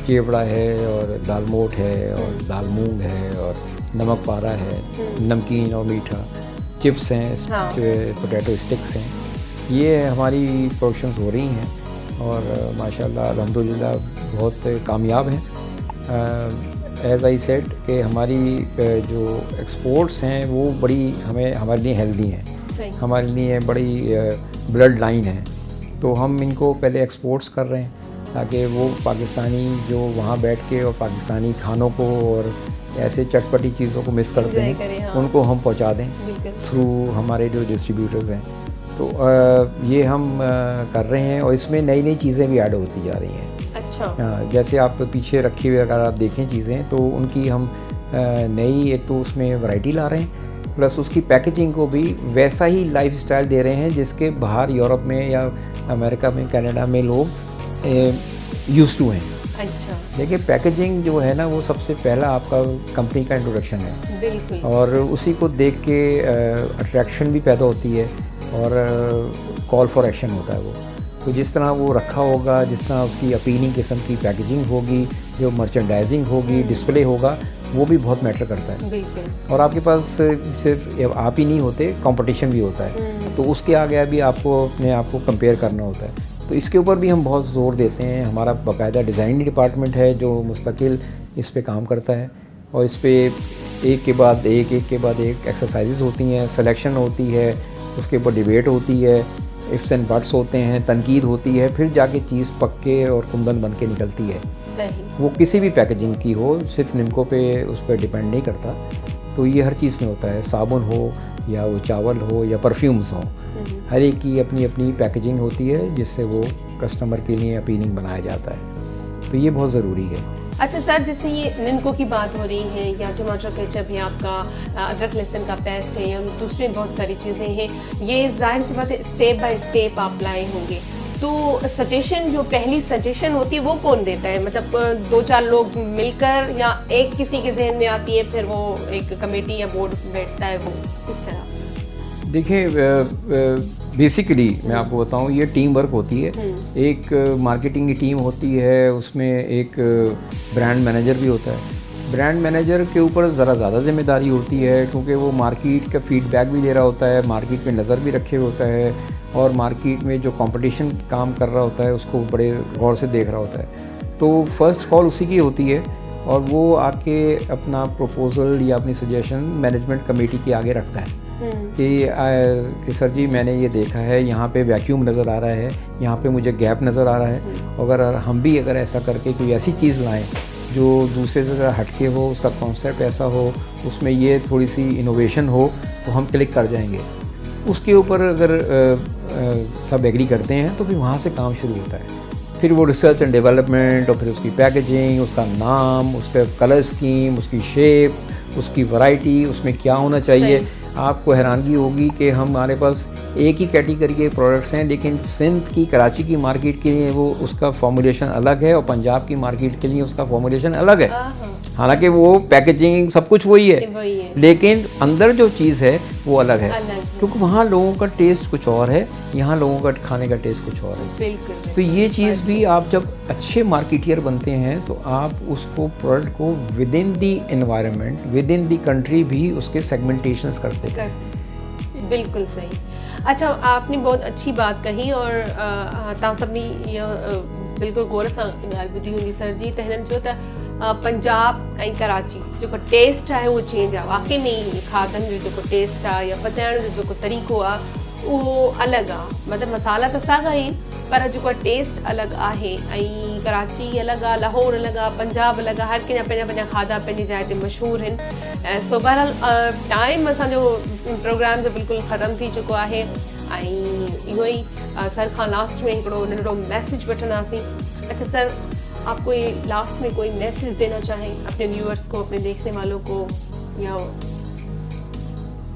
केवड़ा है और दाल मोठ है और दाल मूंग है और नमक पारा है, नमकीन और मीठा, चिप्स हैं, हाँ। पोटैटो स्टिक्स हैं, ये हमारी प्रोडक्शंस हो रही हैं और माशाल्लाह अल्हम्दुलिल्लाह बहुत कामयाब हैं। एज़ आई सेड कि हमारी जो एक्सपोर्ट्स हैं वो बड़ी हमारे लिए हेल्दी हैं, हमारे लिए बड़ी ब्लड लाइन है। तो हम इनको पहले एक्सपोर्ट्स कर रहे हैं ताकि वो पाकिस्तानी जो वहाँ बैठ के और पाकिस्तानी खानों को और ऐसे चटपटी चीज़ों को मिस करते हैं, हाँ। उनको हम पहुँचा दें थ्रू हमारे जो डिस्ट्रीब्यूटर्स हैं। तो ये हम कर रहे हैं और इसमें नई नई चीज़ें भी ऐड होती जा रही हैं। अच्छा। जैसे आप पीछे रखी हुई अगर आप देखें चीज़ें तो उनकी हम नई एक तो उसमें वैरायटी ला रहे हैं, प्लस उसकी पैकेजिंग को भी वैसा ही लाइफ स्टाइल दे रहे हैं जिसके बाहर यूरोप में या अमेरिका में कनाडा में लोग यूज़ टू हैं। अच्छा। देखिए पैकेजिंग जो है ना वो सबसे पहला आपका कंपनी का इंट्रोडक्शन है। बिल्कुल। और उसी को देख के अट्रैक्शन भी पैदा होती है और कॉल फॉर एक्शन होता है वो। तो जिस तरह वो रखा होगा, जिस तरह उसकी अपीलिंग किस्म की पैकेजिंग होगी, जो मर्चेंडाइजिंग होगी, डिस्प्ले होगा, वो भी बहुत मैटर करता है। बिल्कुल। और आपके पास सिर्फ आप ही नहीं होते, कंपटीशन भी होता है, तो उसके आगे भी आपको अपने आप को कंपेयर करना होता है। तो इसके ऊपर भी हम बहुत ज़ोर देते हैं। हमारा बाकायदा डिज़ाइनिंग डिपार्टमेंट है जो मुस्तकिल इस पे काम करता है और इस पे एक के बाद एक एक्सरसाइजेज होती हैं, सिलेक्शन होती है, उसके ऊपर डिबेट होती है, इफ्स एंड बट्स होते हैं, तनकीद होती है, फिर जाके चीज़ पक के और कुंदन बन के निकलती है। सही। वो किसी भी पैकेजिंग की हो, सिर्फ निमको पे उस पर डिपेंड नहीं करता। तो ये हर चीज़ में होता है, साबुन हो या वो चावल हो या परफ्यूम्स हो, हर एक की अपनी अपनी पैकेजिंग होती है जिससे वो कस्टमर के लिए अपीलिंग बनाया जाता है। तो ये बहुत ज़रूरी है। अच्छा सर, जैसे ये निमको की बात हो रही है या टमाटर केचप है, आपका अदरक लहसुन का पेस्ट है या दूसरी बहुत सारी चीज़ें हैं, ये जाहिर सी बात है स्टेप बाय स्टेप आप लाए होंगे। तो सजेशन जो पहली सजेशन होती है वो कौन देता है? मतलब 2-4 लोग मिलकर या एक किसी के जहन में आती है फिर वो एक कमेटी या बोर्ड बैठता है, वो किस तरह? देखिए बेसिकली मैं आपको बताऊं, ये टीम वर्क होती है। एक मार्केटिंग की टीम होती है, उसमें एक ब्रांड मैनेजर भी होता है। ब्रांड मैनेजर के ऊपर ज़रा ज़्यादा जिम्मेदारी होती है क्योंकि वो मार्केट का फीडबैक भी ले रहा होता है, मार्केट पे नज़र भी रखे होता है और मार्केट में जो कंपटीशन काम कर रहा होता है उसको बड़े गौर से देख रहा होता है। तो फर्स्ट कॉल उसी की होती है और वो आके अपना प्रपोज़ल या अपनी सजेशन मैनेजमेंट कमेटी के आगे रखता है कि सर जी मैंने ये देखा है, यहाँ पे वैक्यूम नज़र आ रहा है, यहाँ पे मुझे गैप नज़र आ रहा है। अगर हम भी अगर ऐसा करके कोई ऐसी चीज़ लाएं जो दूसरे से ज़रा हटके हो, उसका कॉन्सेप्ट ऐसा हो, उसमें ये थोड़ी सी इनोवेशन हो, तो हम क्लिक कर जाएंगे। उसके ऊपर अगर सब एग्री करते हैं तो फिर वहाँ से काम शुरू होता है। फिर वो रिसर्च एंड डेवलपमेंट और फिर उसकी पैकेजिंग, उसका नाम, उस पर कलर स्कीम, उसकी शेप, उसकी वैरायटी, उसमें क्या होना चाहिए। आपको हैरानगी होगी कि हमारे पास एक ही कैटेगरी के प्रोडक्ट्स हैं लेकिन सिंध की, कराची की मार्केट के लिए वो उसका फॉर्मुलेशन अलग है और पंजाब की मार्केट के लिए उसका फॉर्मुलेशन अलग है। हालांकि वो पैकेजिंग सब कुछ वही है, लेकिन अंदर जो चीज़ है वो अलग है क्योंकि वहाँ लोगों का टेस्ट कुछ और है, यहाँ लोगों का खाने का टेस्ट कुछ और है। तो ये चीज़ भी आप जब अच्छे मार्केटियर बनते हैं तो आप उसको प्रोडक्ट को with in the environment, with in the country भी उसके सेगमेंटेशंस करते हैं। बिल्कुल सही। अच्छा, आपने बहुत अच्छी बात कही और तव्हां सभिनी बिल्कुल गौर सां ॻाल्हि ॿुधी हूंदी सर जी। त हिननि चयो त पंजाब ऐं कराची जेको टेस्ट आहे उहो चेंज आहे। वाकई में खाधनि जो जेको टेस्ट आहे या पचाइण जो जेको तरीक़ो आहे उहो अलॻि आहे। मतिलबु मसाला त साॻा ई पर जेको टेस्ट अलॻि आहे। ऐं कराची अलॻि आहे, लाहौर अलॻि आहे, पंजाब अलॻि आहे, हर कंहिंजा पंहिंजा पंहिंजा खाधा पंहिंजी जाइ ते मशहूरु आहिनि। सो बहरहाल टाइम असांजो प्रोग्राम जो बिल्कुलु ख़तमु थी चुको आहे ऐं इहो ई सर खां लास्ट में हिकिड़ो नंढिड़ो मैसेज वठंदासीं। अच्छा सर, आप कोई लास्ट में कोई मैसेज देना चाहें अपने व्यूअर्स को, अपने देखने वालों को, या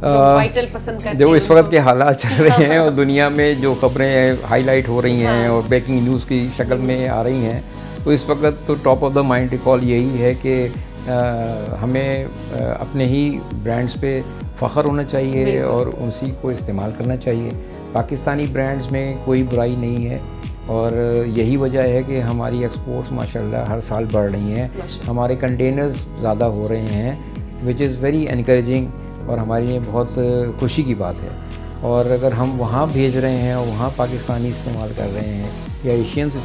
वाइटल पसंद करते हैं? देखो इस वक्त के हालात चल रहे हैं और दुनिया में जो खबरें हाईलाइट हो रही हैं और ब्रेकिंग न्यूज़ की शक्ल में आ रही हैं, तो इस वक्त तो top of the mind recall यही है कि हमें अपने ही ब्रांड्स पे फ़ख्र होना चाहिए और उसी को इस्तेमाल करना चाहिए। पाकिस्तानी ब्रांड्स में कोई बुराई नहीं है और यही वजह है कि हमारी एक्सपोर्ट्स माशाल्लाह हर साल बढ़ रही हैं, हमारे कंटेनर्स ज़्यादा हो रहे हैं, विच इज़ वेरी एनकरेजिंग और हमारे लिए बहुत खुशी की बात है। और अगर हम वहाँ भेज रहे हैं और वहाँ पाकिस्तानी इस्तेमाल कर रहे हैं या एशियंस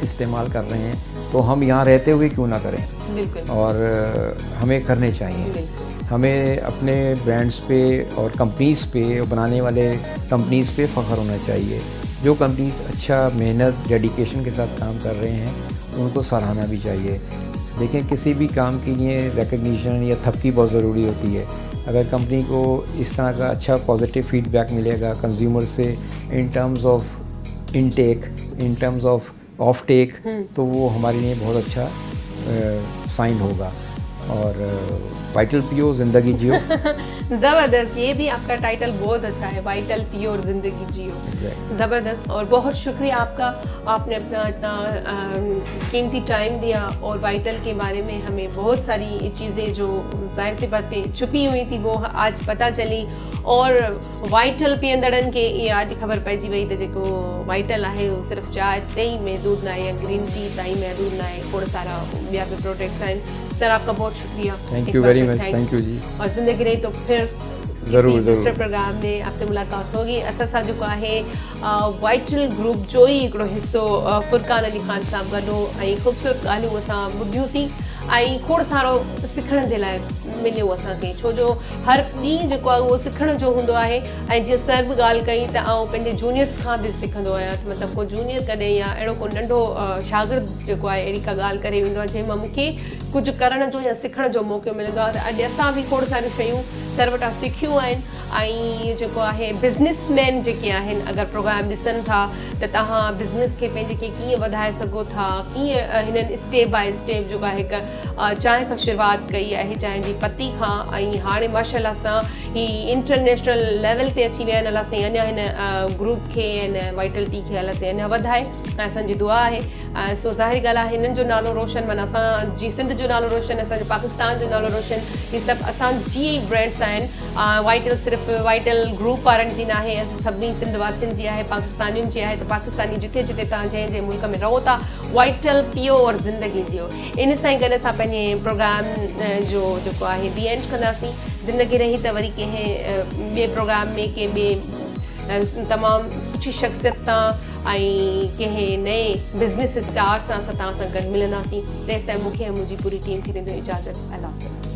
इस्तेमाल कर रहे हैं तो हम यहाँ रहते हुए क्यों ना करें। बिल्कुल। और हमें करने चाहिए। हमें अपने ब्रांड्स पे और कंपनीज़ पे और बनाने वाले कंपनीज़ पे फ़ख्र होना चाहिए। जो कंपनीज़ अच्छा मेहनत डेडिकेशन के साथ काम कर रहे हैं उनको सराहना भी चाहिए। देखें, किसी भी काम के लिए रिकग्निशन या थपकी बहुत ज़रूरी होती है। अगर कंपनी को इस तरह का अच्छा पॉजिटिव फीडबैक मिलेगा कंज्यूमर से in terms of intake, in terms of take, तो वो हमारे लिए बहुत अच्छा साइन होगा। और वाइटल पियो ज़िंदगी जियो। ज़बरदस्त, ये भी आपका टाइटल बहुत अच्छा है, वाइटल पियो और ज़िंदगी जियो। ज़बरदस्त, और बहुत शुक्रिया आपका, आपने अपना इतना कीमती टाइम दिया और वाइटल के बारे में हमें बहुत सारी चीज़ें जो ज़ाहिर सी बातें छुपी हुई थी वो आज पता चली। और वाइटल पीअंदड़नि खे इहा अॼु ख़बर पइजी वई त जेको वाइटल आहे उहो सिर्फ़ु चांहि ताईं महदूद न आहे या ग्रीन टी ताईं महदूद न आहे, खोड़ सारा ॿिया भी प्रोडक्ट्स आहिनि। सर आपका बहुत शुक्रिया। Thank you very much. Thank you जी। और ज़िंदगी रही तो फिर ज़रूर दूसरे प्रोग्राम में आपसे मुलाकात होगी। असां सां जेको आहे वाइटल ग्रुप जो ई हिकिड़ो हिस्सो फुरकान अली ख़ान साहब गॾो ऐं ख़ूबसूरत ॻाल्हियूं असां ॿुधियूंसीं ऐं खोड़ सारो सिखण जे लाइ मिलियो असांखे, छो जो हर ॾींहुं जेको आहे उहो सिखण जो हूंदो आहे। ऐं जीअं सर बि ॻाल्हि कई त आउं पंहिंजे जूनियर्स खां बि सिखंदो आहियां, मतिलबु को जूनियर कॾहिं या अहिड़ो को नंढो शागिर्द जेको आहे अहिड़ी का ॻाल्हि करे वेंदो आहे जंहिंमां मूंखे कुझु करण जो या सिखण जो मौक़ो मिलंदो आहे। त अॼु असां बि खोड़ सारियूं शयूं सर वटां सिखियूं आहिनि। ऐं जेको आहे बिज़नेसमैन जेके आहिनि अगरि प्रोग्राम ॾिसनि था त तव्हां बिज़नेस खे पंहिंजे खे कीअं वधाए सघो था, कीअं हिननि स्टेप बाय स्टेप जेको आहे हिकु चांहि खां शुरूआति कई आहे, चांहि जी पती खां, ऐं हाणे माशाल्लाह सां ही इंटरनेशनल लेवल ते अची विया आहिनि। अलासीं अञा हिन ग्रुप खे हिन वाइटल टी खे अलासीं अञा वधाए, ऐं असांजी दुआ आहे। सो ज़ाहिर ॻाल्हि आहे हिननि जो नालो रोशन, माना असांजी सिंध जो नालो रोशन, असांजे पाकिस्तान जो नालो रोशन, हीअ सभु असांजी ब्रांड्स आहिनि। वाइटल सिर्फ़ु वाइटल ग्रुप वारनि जी न आहे, असां सभिनी सिंध वासियुनि जी आहे, पाकिस्तानियुनि जी आहे। त पाकिस्तानी जिथे जिथे तव्हां जंहिं जंहिं मुल्क में रहो था, वाइटल पियो और ज़िंदगी जियो। इन सां ई गॾु असां पंहिंजे प्रोग्राम जो जेको आहे दी एंड कंदासीं। ज़िंदगी रही त वरी कंहिं ॿिए प्रोग्राम में कंहिं ॿिए तमामु सुठी शख़्सियत सां ऐं कंहिं नए बिज़नेस स्टार सां असां तव्हां सां गॾु मिलंदासीं। तेसिताईं मूंखे ऐं मुंहिंजी पूरी टीम खे ॾींदो इजाज़त। अल्लाह हाफ़िज़।